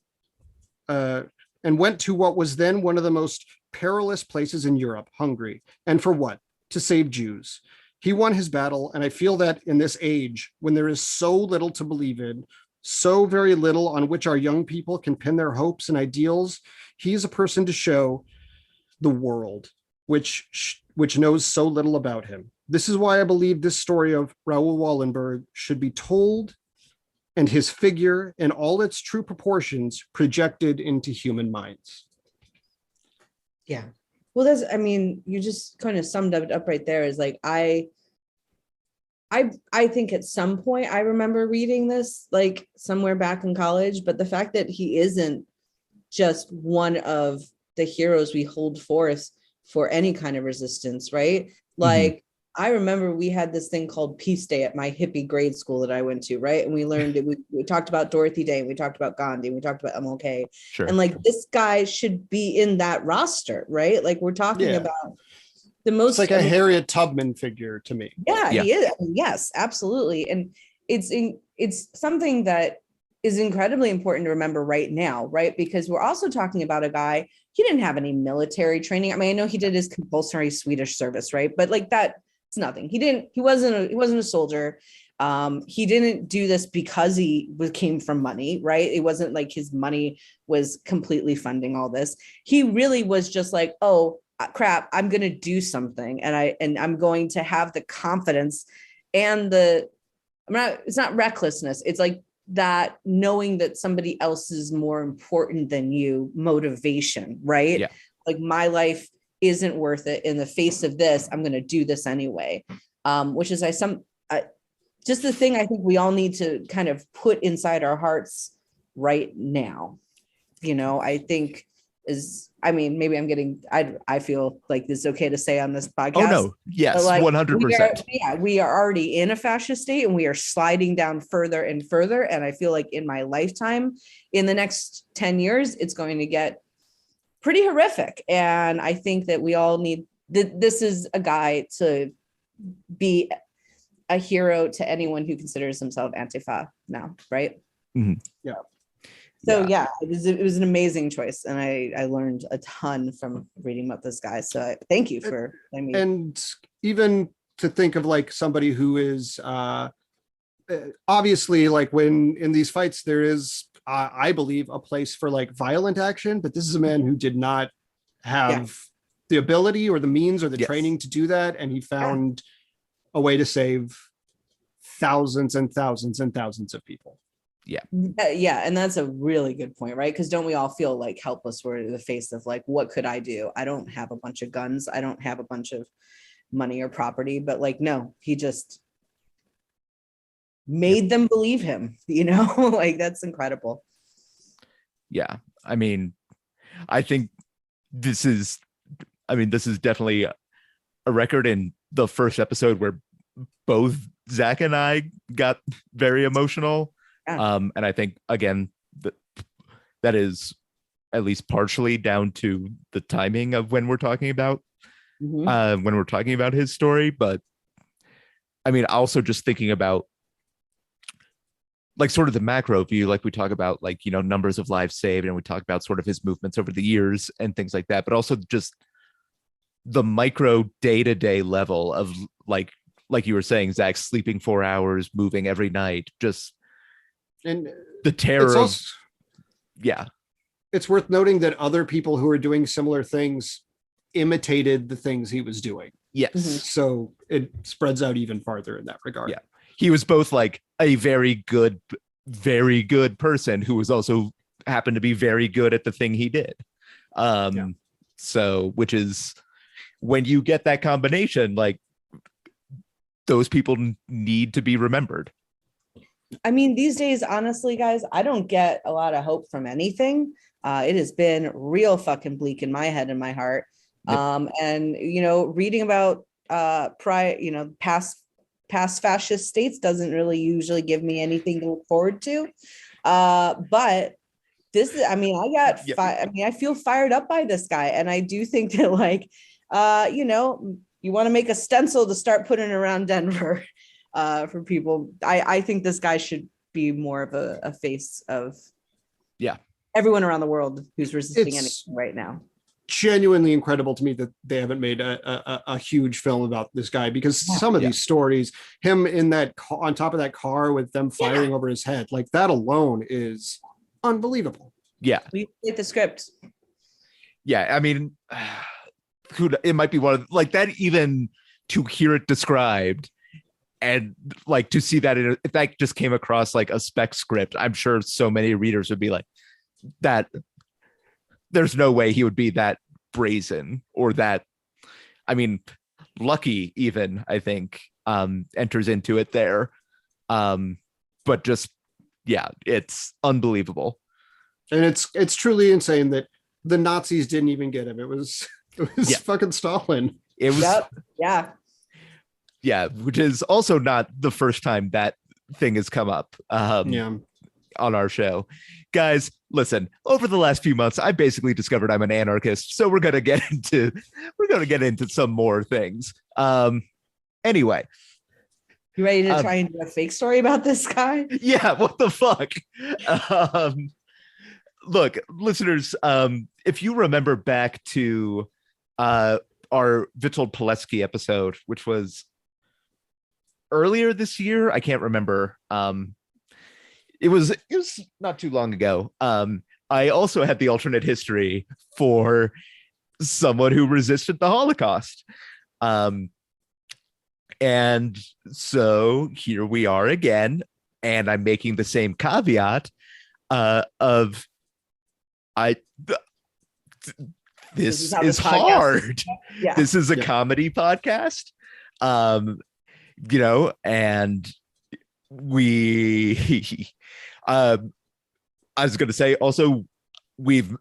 what was then one of the most perilous places in Europe, Hungary. And for what? To save Jews. He won his battle, and I feel that in this age, when there is so little to believe in, so very little on which our young people can pin their hopes and ideals, he's a person to show the world, which knows so little about him. This is why I believe this story of Raoul Wallenberg should be told, and his figure in all its true proportions projected into human minds. Yeah. Well, you just kind of summed it up right there. Is like, I think at some point I remember reading this like somewhere back in college, but the fact that he isn't just one of the heroes we hold forth for any kind of resistance, right? Like, I remember we had this thing called Peace Day at my hippie grade school that I went to, right? And we learned it. We talked about Dorothy Day, and we talked about Gandhi, and we talked about MLK. Sure. And like, this guy should be in that roster, right? Like, we're talking about the most. It's like a Harriet Tubman figure to me. Yeah, he is. Yes, absolutely. And it's something that is incredibly important to remember right now, right? Because we're also talking about a guy, he didn't have any military training. I mean, I know he did his compulsory Swedish service, right? But like that, it's nothing. He wasn't a soldier. He didn't do this because came from money, right? It wasn't like his money was completely funding all this. He really was just like, oh crap, I'm going to do something. And I'm going to have the confidence and it's not recklessness. It's like that knowing that somebody else is more important than you, motivation, right? Yeah. Like, my life isn't worth it in the face of this. I'm going to do this anyway. Which is just the thing I think we all need to kind of put inside our hearts right now. You know, I think is, I mean, maybe I'm getting, I feel like this is okay to say on this podcast. Oh no, yes, like 100%. We are already in a fascist state and we are sliding down further and further. And I feel like in my lifetime, in the next 10 years, it's going to get pretty horrific. And I think that we all need, this is a guy to be a hero to anyone who considers himself Antifa now, right? Mm-hmm. Yeah. So yeah, it was an amazing choice, and I learned a ton from reading about this guy. So thank you for. I mean, and even to think of like somebody who is obviously like when in these fights there is I believe a place for like violent action, but this is a man who did not have the ability or the means or the training to do that, and he found a way to save thousands and thousands and thousands of people. Yeah, and that's a really good point, right? Because don't we all feel like helpless? We're in the face of like, what could I do? I don't have a bunch of guns. I don't have a bunch of money or property, but like, no, he just made them believe him, you know, like that's incredible. Yeah, I mean, I think this is definitely a record in the first episode where both Zach and I got very emotional. And I think again that is at least partially down to the timing of when we're talking about his story. But I mean, also just thinking about like sort of the macro view, like we talk about like, you know, numbers of lives saved, and we talk about sort of his movements over the years and things like that, but also just the micro day-to-day level of like you were saying, Zach, sleeping 4 hours, moving every night, just and the terror also, yeah, it's worth noting that other people who are doing similar things imitated the things he was doing. Yes. So it spreads out even farther in that regard. Yeah, he was both like a very good person who was also happened to be very good at the thing he did. So which is when you get that combination, like those people need to be remembered. I mean, these days, honestly, guys, I don't get a lot of hope from anything. It has been real fucking bleak in my head and my heart. And, you know, reading about past fascist states doesn't really usually give me anything to look forward to. But this is, I mean, I feel fired up by this guy. And I do think that like, you know, you want to make a stencil to start putting around Denver. For people, I think this guy should be more of a face of everyone around the world who's resisting anything right now. Genuinely incredible to me that they haven't made a huge film about this guy, because some of these stories, him in that on top of that car with them firing over his head, like that alone is unbelievable. Yeah, we get the script. Yeah, I mean, it might be one of like that, even to hear it described. And like to see that if that just came across like a spec script, I'm sure so many readers would be like, that there's no way he would be that brazen or that. I mean, Lucky even, I think, enters into it there. But just, yeah, it's unbelievable. And it's truly insane that the Nazis didn't even get him. It was fucking Stalin. It was, yeah, which is also not the first time that thing has come up on our show. Guys, listen, over the last few months, I basically discovered I'm an anarchist, so we're gonna get into some more things. Anyway. You ready to try and do a fake story about this guy? Yeah, what the fuck? Look, listeners, if you remember back to our Witold Pilecki episode, which was earlier this year, I can't remember. It was not too long ago. I also had the alternate history for someone who resisted the Holocaust. And so here we are again, and I'm making the same caveat of this is hard. Yeah. This is a comedy podcast. You know, and we I was going to say also, we've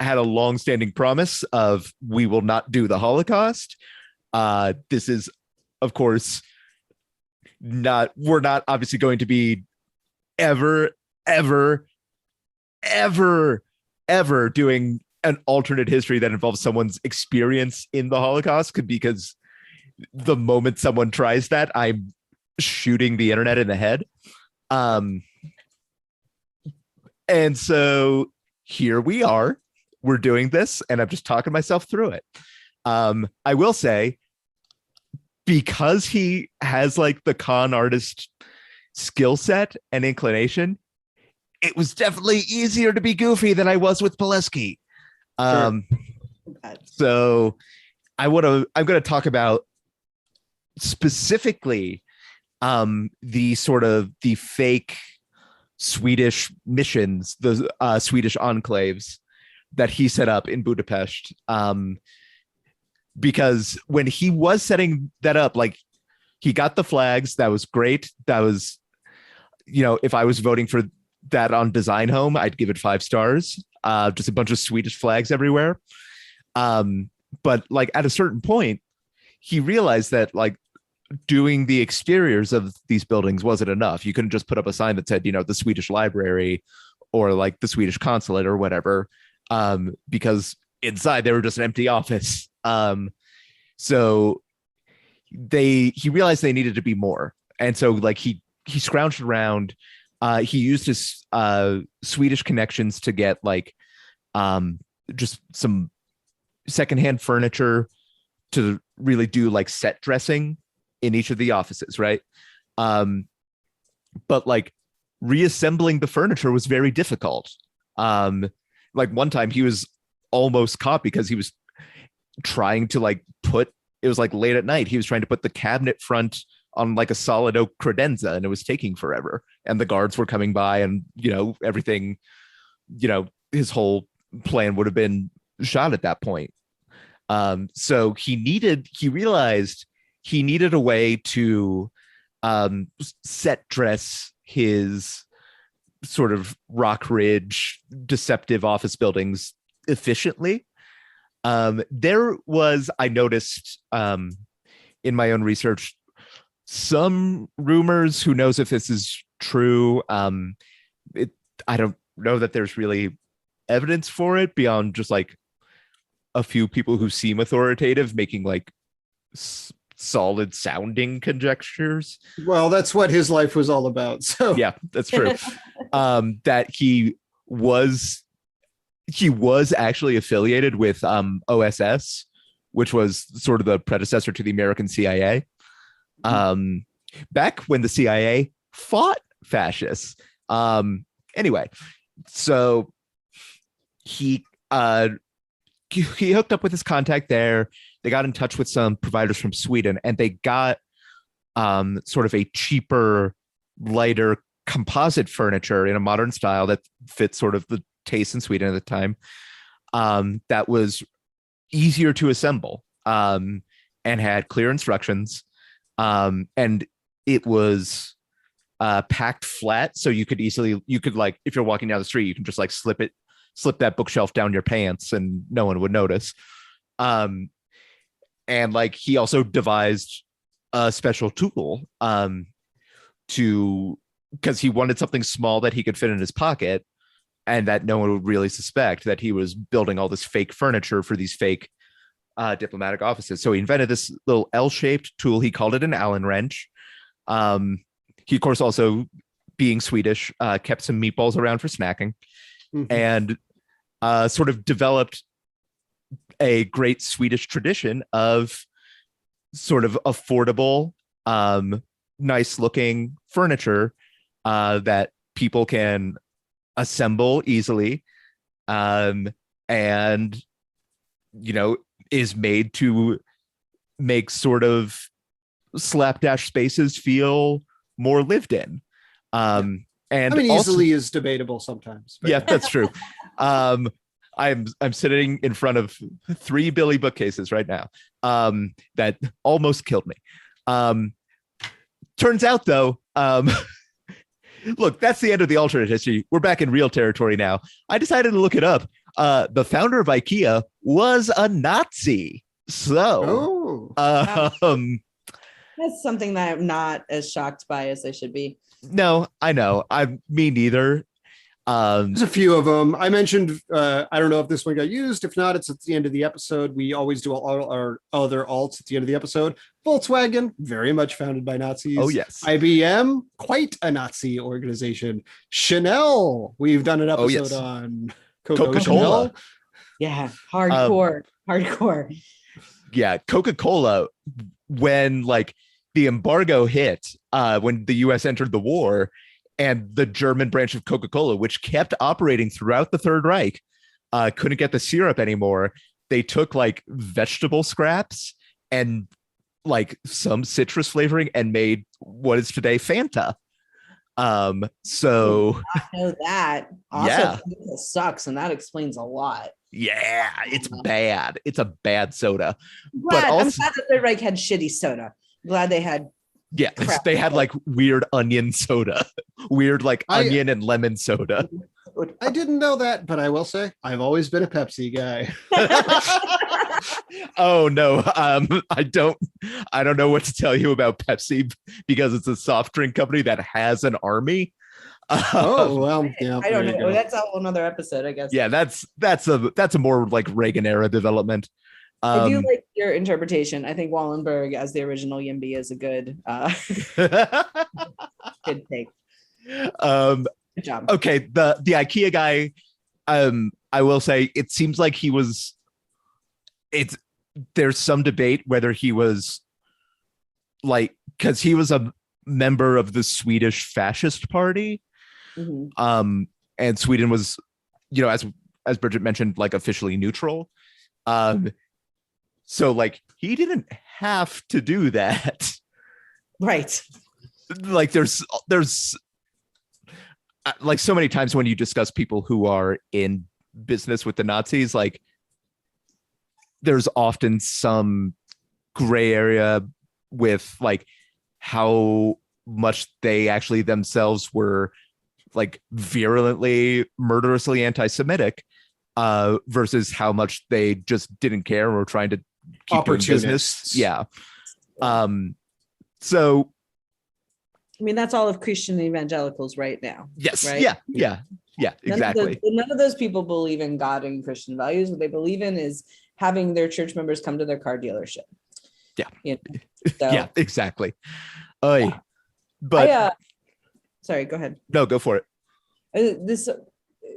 had a long-standing promise of we will not do the Holocaust. This is, of course, we're not obviously going to be ever, ever, ever doing an alternate history that involves someone's experience in the Holocaust, because the moment someone tries that, I'm shooting the internet in the head. And so here we are, we're doing this, and I'm just talking myself through it. I will say, because he has like the con artist skill set and inclination, it was definitely easier to be goofy than I was with Pileski. So I'm going to talk about specifically the sort of the fake Swedish missions, the Swedish enclaves that he set up in Budapest. Because when he was setting that up, like, he got the flags. That was great. That was, if I was voting for that on Design Home, I'd give it 5 stars. Just a bunch of Swedish flags everywhere. But like at a certain point, he realized that like doing the exteriors of these buildings wasn't enough. You couldn't just put up a sign that said, the Swedish library or like the Swedish consulate or whatever, because inside they were just an empty office. So he realized they needed to be more. And so like he scrounged around, he used his Swedish connections to get like just some secondhand furniture to really do like set dressing in each of the offices, right? But like reassembling the furniture was very difficult. Like one time he was almost caught because he was trying to like it was like late at night, he was trying to put the cabinet front on like a solid oak credenza, and it was taking forever, and the guards were coming by, and everything, his whole plan would have been shot at that point. So he realized he needed a way to set dress his sort of Rock Ridge deceptive office buildings efficiently. There was, I noticed in my own research, some rumors, who knows if this is true. I don't know that there's really evidence for it beyond just like a few people who seem authoritative making like solid sounding conjectures. Well, that's what his life was all about. So yeah, that's true. That he was actually affiliated with OSS, which was sort of the predecessor to the American CIA. Back when the CIA fought fascists. Anyway, so he hooked up with his contact there. They got in touch with some providers from Sweden, and they got sort of a cheaper, lighter composite furniture in a modern style that fits sort of the taste in Sweden at the time, that was easier to assemble, and had clear instructions, and it was packed flat, so you could like, if you're walking down the street, you can just like slip that bookshelf down your pants and no one would notice. And like he also devised a special tool because he wanted something small that he could fit in his pocket, and that no one would really suspect that he was building all this fake furniture for these fake diplomatic offices. So he invented this little L-shaped tool. He called it an Allen wrench. He, of course, also, being Swedish, kept some meatballs around for snacking, and sort of developed a great Swedish tradition of sort of affordable, nice looking furniture that people can assemble easily, and is made to make sort of slapdash spaces feel more lived in. And I mean, also, easily is debatable sometimes. Yeah, that's true. I'm sitting in front of 3 Billy bookcases right now that almost killed me. Turns out, though, look, that's the end of the alternate history. We're back in real territory now. I decided to look it up. the founder of IKEA was a Nazi. So, um, That's something that I'm not as shocked by as I should be. no, I know. Me neither. There's a few of them. I mentioned, I don't know if this one got used. If not, it's at the end of the episode. We always do all our other alts at the end of the episode. Volkswagen, very much founded by Nazis. Oh, yes. IBM, quite a Nazi organization. Chanel, we've done an episode on Coca-Cola. Yeah, hardcore. Yeah, Coca-Cola, when like the embargo hit, when the US entered the war, and the German branch of Coca-Cola, which kept operating throughout the Third Reich, couldn't get the syrup anymore. They took like vegetable scraps and like some citrus flavoring and made what is today Fanta. So I know that. Also, yeah, Fanta sucks, and that explains a lot. yeah, it's bad. It's a bad soda. I'm But also, glad the Third Reich had shitty soda. I'm glad they had. yeah, crap. they had like weird onion soda, weird like onion and lemon soda. I didn't know that, but I will say I've always been a Pepsi guy. Oh no, I don't know what to tell you about Pepsi because it's a soft drink company that has an army. Oh well, yeah. I don't know. That's a whole another episode, I guess. Yeah, that's a more like Reagan era development. I do like your interpretation. I think Wallenberg as the original Yimby is a good good take. Good job. Okay, the IKEA guy, I will say it seems like there's some debate whether he was like, because he was a member of the Swedish fascist party. Mm-hmm. And Sweden was, as Bridget mentioned, like officially neutral. So like he didn't have to do that. Right. Like there's like so many times when you discuss people who are in business with the Nazis, like there's often some gray area with like how much they actually themselves were like virulently, murderously anti-Semitic, versus how much they just didn't care or were trying to keep doing business. Yeah. So I mean, that's all of Christian evangelicals right now. yes. Right? Yeah, exactly. None of those people believe in God and Christian values. What they believe in is having their church members come to their car dealership. Yeah. So, yeah, exactly. But sorry, go ahead. No, go for it. This,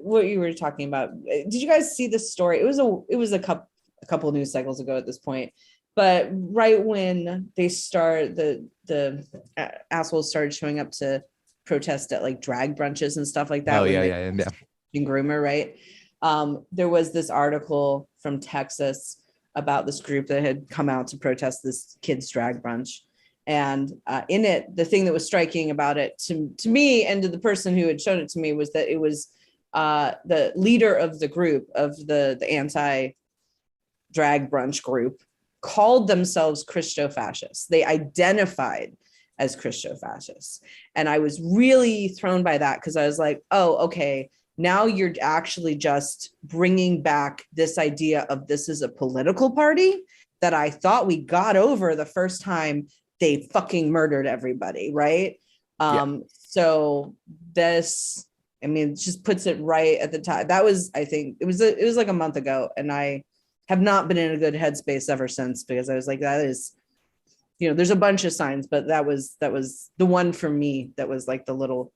what you were talking about. Did you guys see this story? It was a couple news cycles ago at this point, but right when they the assholes started showing up to protest at like drag brunches and stuff like that. Oh yeah. In groomer, right? There was this article from Texas about this group that had come out to protest this kids drag brunch. And in it, the thing that was striking about it to me and to the person who had shown it to me was that it was the leader of the group, of the anti-drag brunch group, called themselves Christo-fascists. They identified as Christo-fascists. And I was really thrown by that because I was like, oh, okay, now you're actually just bringing back this idea of this is a political party that I thought we got over the first time they fucking murdered everybody, right? So this, I mean, it just puts it right at the time. That was, I think, it was like a month ago, and I have not been in a good headspace ever since because I was like, that is, there's a bunch of signs, but that was the one for me that was like the little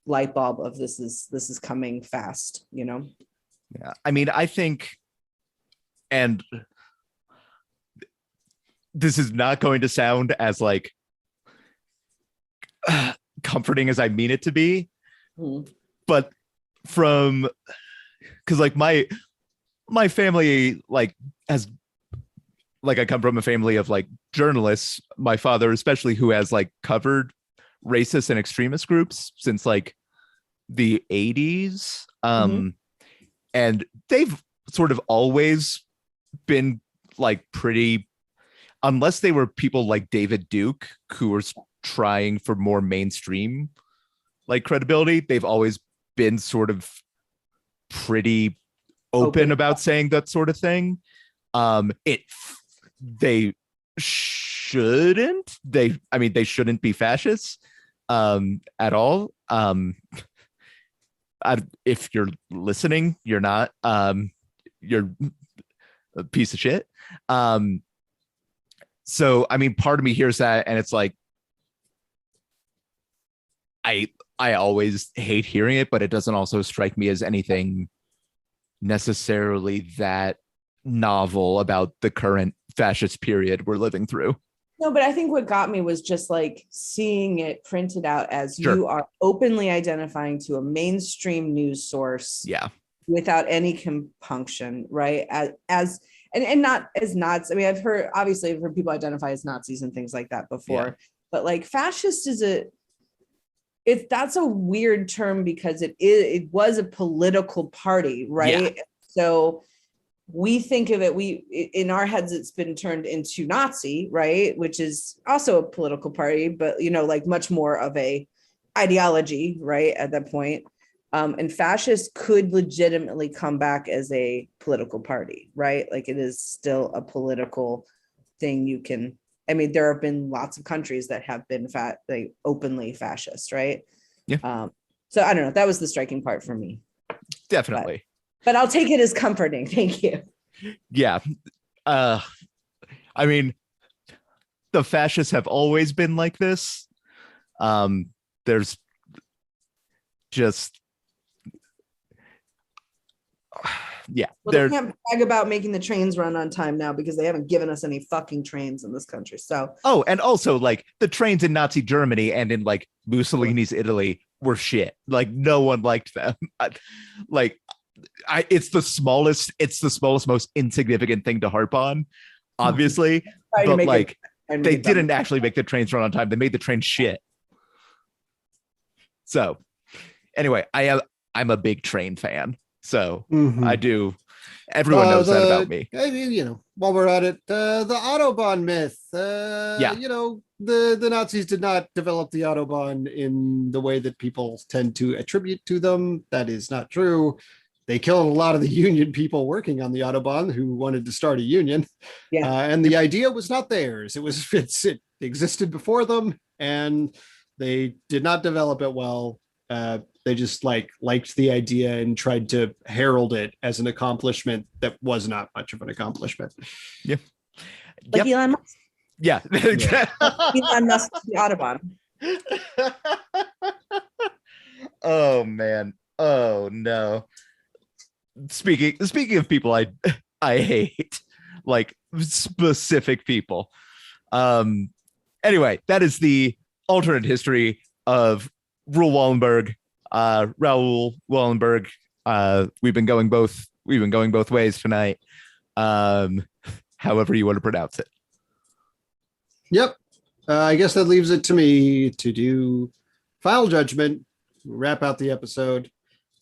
light bulb of this is coming fast, Yeah, I mean, I think, and this is not going to sound as like comforting as I mean it to be, but because like my family like has like, I come from a family of like journalists, my father especially, who has like covered racist and extremist groups since like the 80s. And they've sort of always been like pretty, unless they were people like David Duke who were trying for more mainstream like credibility, they've always been sort of pretty open about saying that sort of thing. They shouldn't. They shouldn't be fascists at all. If you're listening, you're not. You're a piece of shit. So part of me hears that, and it's like, I always hate hearing it, but it doesn't also strike me as anything necessarily that novel about the current fascist period we're living through. No, but I think what got me was just like seeing it printed out as Sure. You are openly identifying to a mainstream news source. Yeah. Without any compunction, right? As and not as Nazis. I've heard people identify as Nazis and things like that before, but like fascist that's a weird term because it was a political party, right? Yeah. So we think of it, in our heads, it's been turned into Nazi, right? Which is also a political party, but like much more of a ideology, right? At that point. And fascist could legitimately come back as a political party, right? Like it is still a political thing. There have been lots of countries that have been openly fascist, right? Yeah. So I don't know. That was the striking part for me. Definitely. But I'll take it as comforting. Thank you. Yeah. The fascists have always been like this. There's just they can't brag about making the trains run on time now because they haven't given us any fucking trains in this country. So and also like the trains in Nazi Germany and in like Mussolini's Italy were shit. Like no one liked them. It's the smallest, most insignificant thing to harp on, obviously, but like they didn't actually make the trains run on time. They made the trains shit. So anyway, I'm a big train fan. So I do. Everyone knows that about me. While we're at it, the Autobahn myth. The Nazis did not develop the Autobahn in the way that people tend to attribute to them. That is not true. They killed a lot of the union people working on the Autobahn who wanted to start a union. Yeah. And the idea was not theirs. It existed before them, and they did not develop it well. They just liked the idea and tried to herald it as an accomplishment that was not much of an accomplishment. Yeah. Like Elon Musk. Yeah. Elon Musk, the Autobahn. Oh man. Oh no. Speaking of people I hate, like specific people. Anyway, that is the alternate history of Raoul Wallenberg. We've been going both ways tonight. However you want to pronounce it. Yep. I guess that leaves it to me to do final judgment, wrap out the episode.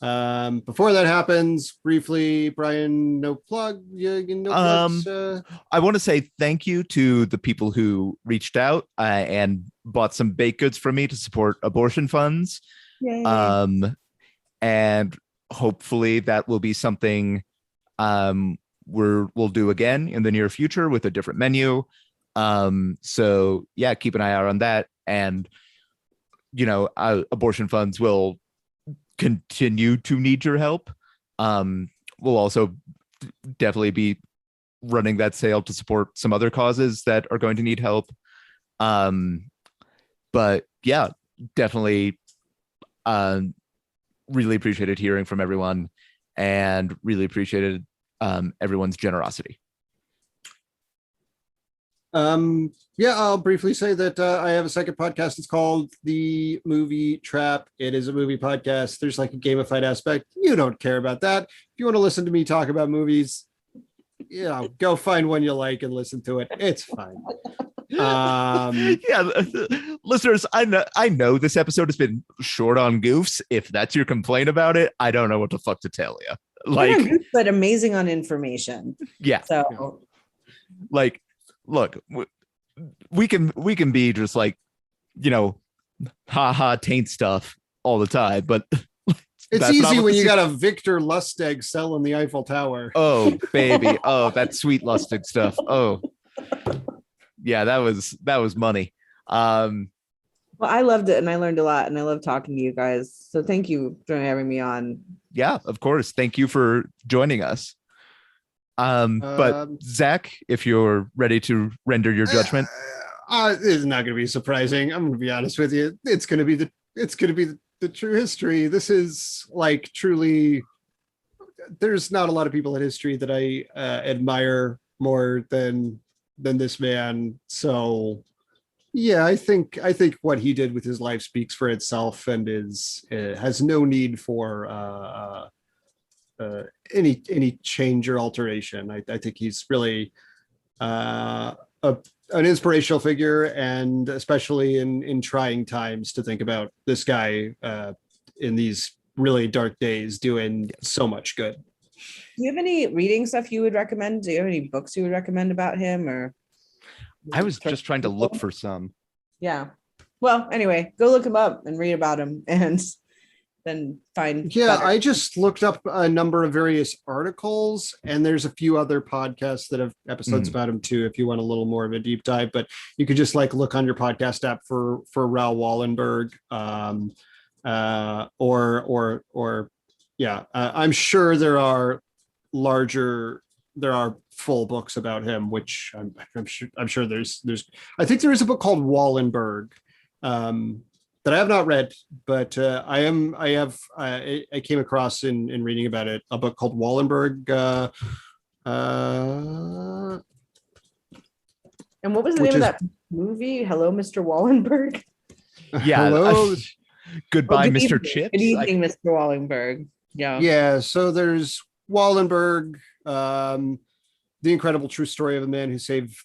Before that happens, briefly, Brian, no plug. Plugs, I want to say thank you to the people who reached out and bought some baked goods from me to support abortion funds. Yay. And hopefully that will be something we'll do again in the near future with a different menu. So yeah, keep an eye out on that. And abortion funds will continue to need your help. We'll also definitely be running that sale to support some other causes that are going to need help. But yeah, definitely really appreciated hearing from everyone and really appreciated everyone's generosity. I'll briefly say that I have a second podcast. It's called The Movie Trap. It is a movie podcast. There's like a gamified aspect. You don't care about that. If you want to listen to me talk about movies, go find one you like and listen to it. It's fine. Listeners, I know this episode has been short on goofs. If that's your complaint about it, I don't know what the fuck to tell you. But amazing on information. Yeah. So look, we can be just taint stuff all the time, but It's That's not easy what when the you se- got a Victor Lustig cell in the Eiffel Tower. Oh, baby. Oh, that sweet lusted stuff. Oh, yeah, that was money. Um, Well, I loved it and I learned a lot and I love talking to you guys. So thank you for having me on. yeah, of course. Thank you for joining us. But Um, Zach, if you're ready to render your judgment. it's not going to be surprising. I'm going to be honest with you. It's going to be the true history. This is like truly. There's not a lot of people in history that I admire more than this man. So yeah, I think what he did with his life speaks for itself and is has no need for any change or alteration. I think he's really a, an inspirational figure, and especially in trying times, to think about this guy in these really dark days doing so much good. Do you have any reading stuff you would recommend? Do you have any books you would recommend about him or? I was just trying to look for some. Yeah. Well, anyway, go look him up and read about him and then find. Yeah, better. I just looked up a number of various articles, and there's a few other podcasts that have episodes about him too, if you want a little more of a deep dive. But you could just like look on your podcast app for Raoul Wallenberg, or yeah, I'm sure there are full books about him, which I'm sure there's I think there is a book called Wallenberg. That I have not read, but I came across in reading about it a book called Wallenberg. And what was the which name of is- that movie? Hello, Mr. Wallenberg. Yeah. Hello. Goodbye, Good Mr. evening. Chips. Good evening, Mr. Wallenberg. Yeah. Yeah. So there's Wallenberg, the incredible true story of a man who saved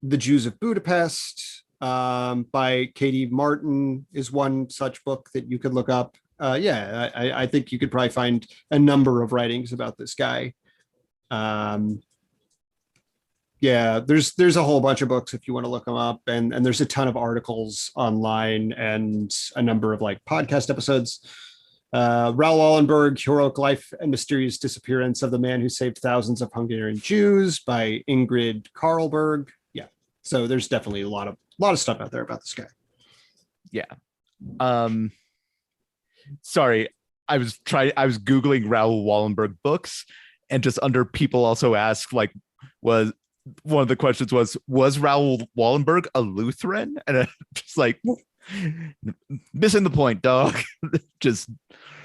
the Jews of Budapest. By Katie Martin is one such book that you could look up. I think you could probably find a number of writings about this guy. Yeah, there's a whole bunch of books if you want to look them up, and there's a ton of articles online and a number of like podcast episodes. Raoul Wallenberg, Heroic Life and Mysterious Disappearance of the Man Who Saved Thousands of Hungarian Jews by Ingrid Carlberg. Yeah, so there's definitely a lot of stuff out there about this guy. Yeah. Sorry, I was Googling Raoul Wallenberg books, and just under people also ask, like, was one of the questions was Raoul Wallenberg a Lutheran? And I just like, missing the point, dog. Just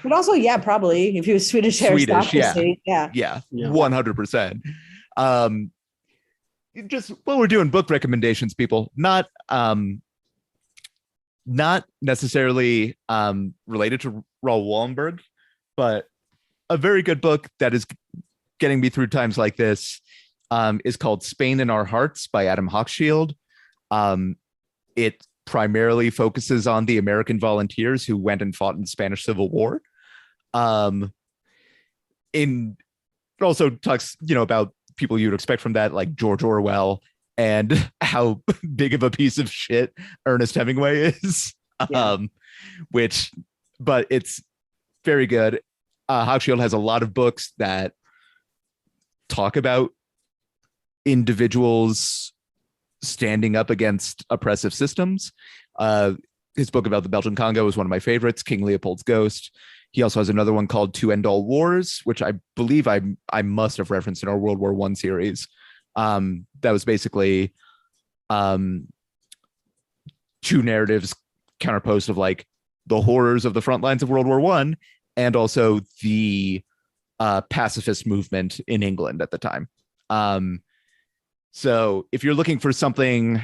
But also, yeah, probably if he was Swedish aristocracy. Yeah. 100%. Just while we're doing book recommendations, people, not necessarily related to Raoul Wallenberg, but a very good book that is getting me through times like this is called Spain in Our Hearts by Adam Hochschild. It primarily focuses on the American volunteers who went and fought in the Spanish Civil War. It also talks, about people you'd expect from that, like George Orwell, and how big of a piece of shit Ernest Hemingway is. Yeah. But it's very good. Hochschild has a lot of books that talk about individuals standing up against oppressive systems. His book about the Belgian Congo is one of my favorites, King Leopold's Ghost. He also has another one called To End All Wars, which I believe I must have referenced in our World War I series. That was basically two narratives counterposed of like the horrors of the front lines of World War I and also the pacifist movement in England at the time. So if you're looking for something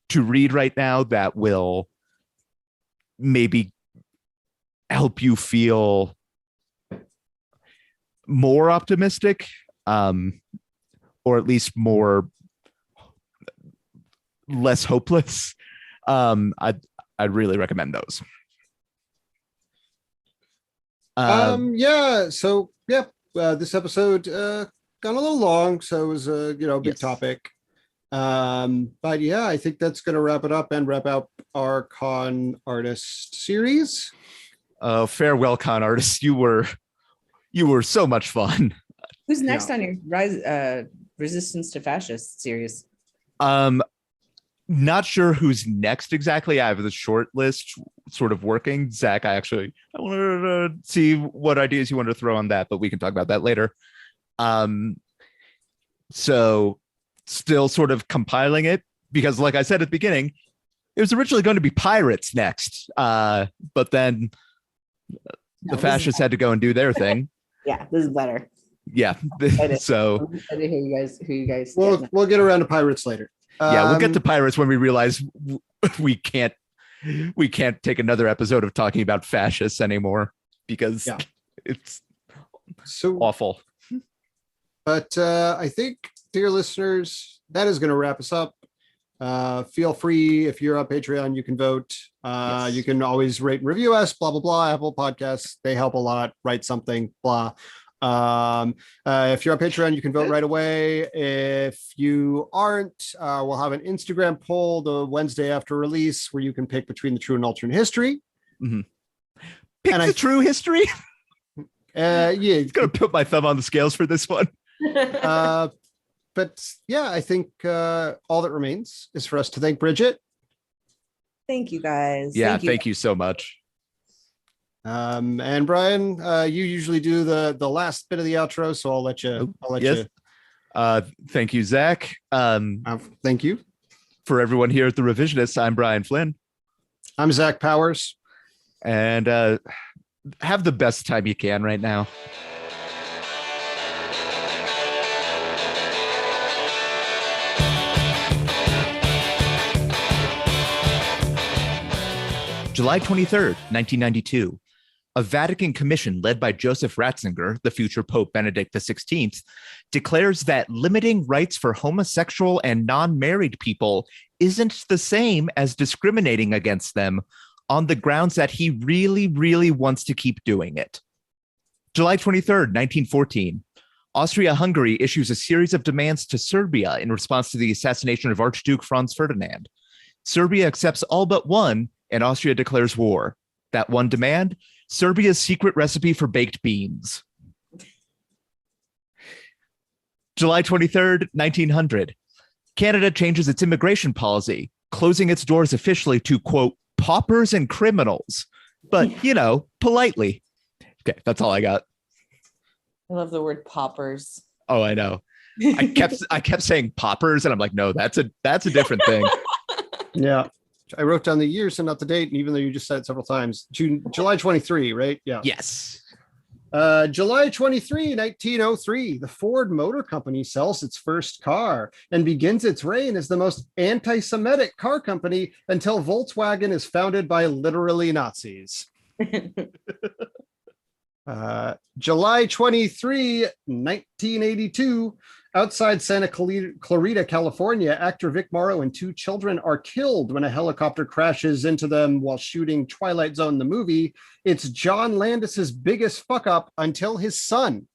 to read right now that will maybe help you feel more optimistic, or at least less hopeless, I'd really recommend those. This episode got a little long, so it was a big Yes. topic. But yeah, I think that's going to wrap it up and wrap out our con artist series. Farewell, con artist. You were so much fun. Who's next on your Resistance to Fascist series? Not sure who's next exactly. I have the short list sort of working. Zach, I wanted to see what ideas you want to throw on that, but we can talk about that later. So still sort of compiling it because, like I said at the beginning, it was originally going to be pirates next, but then the fascists had to go and do their thing. Yeah, this is better. Yeah, so I didn't hear who you guys. We'll get around to pirates later. Yeah, we'll get to pirates when we realize we can't take another episode of talking about fascists anymore because it's so awful. But I think, dear listeners, that is going to wrap us up. Feel free, if you're on Patreon, you can vote. Yes. You can always rate and review us, blah, blah, blah. Apple Podcasts, they help a lot. Write something, blah. If you're on Patreon, you can vote right away. If you aren't, we'll have an Instagram poll the Wednesday after release where you can pick between the true and alternate history. Mm-hmm. Pick the true history. Yeah, gonna put my thumb on the scales for this one. But yeah, I think all that remains is for us to thank Bridget. Thank you, guys. Yeah, thank you so much. And Brian, you usually do the last bit of the outro, so I'll let you. Thank you, Zach. Thank you for everyone here at the Revisionists. I'm Brian Flynn. I'm Zach Powers, and have the best time you can right now. July 23rd, 1992. A Vatican commission led by Joseph Ratzinger, the future Pope Benedict XVI, declares that limiting rights for homosexual and non-married people isn't the same as discriminating against them on the grounds that he really, really wants to keep doing it. July 23rd, 1914. Austria-Hungary issues a series of demands to Serbia in response to the assassination of Archduke Franz Ferdinand. Serbia accepts all but one, and Austria declares war. That one demand: Serbia's secret recipe for baked beans. July 23rd, 1900. Canada changes its immigration policy, closing its doors officially to, quote, paupers and criminals, but, politely. Okay, that's all I got. I love the word paupers. Oh, I know. I kept saying poppers, and I'm like, no, that's a different thing. Yeah. I wrote down the years and not the date, and even though you just said it several times, July 23, right? Yeah. Yes. July 23, 1903, the Ford Motor Company sells its first car and begins its reign as the most anti-Semitic car company until Volkswagen is founded by literally Nazis. July 23, 1982, outside Santa Clarita, California, actor Vic Morrow and two children are killed when a helicopter crashes into them while shooting Twilight Zone, the movie. It's John Landis's biggest fuck up until his son.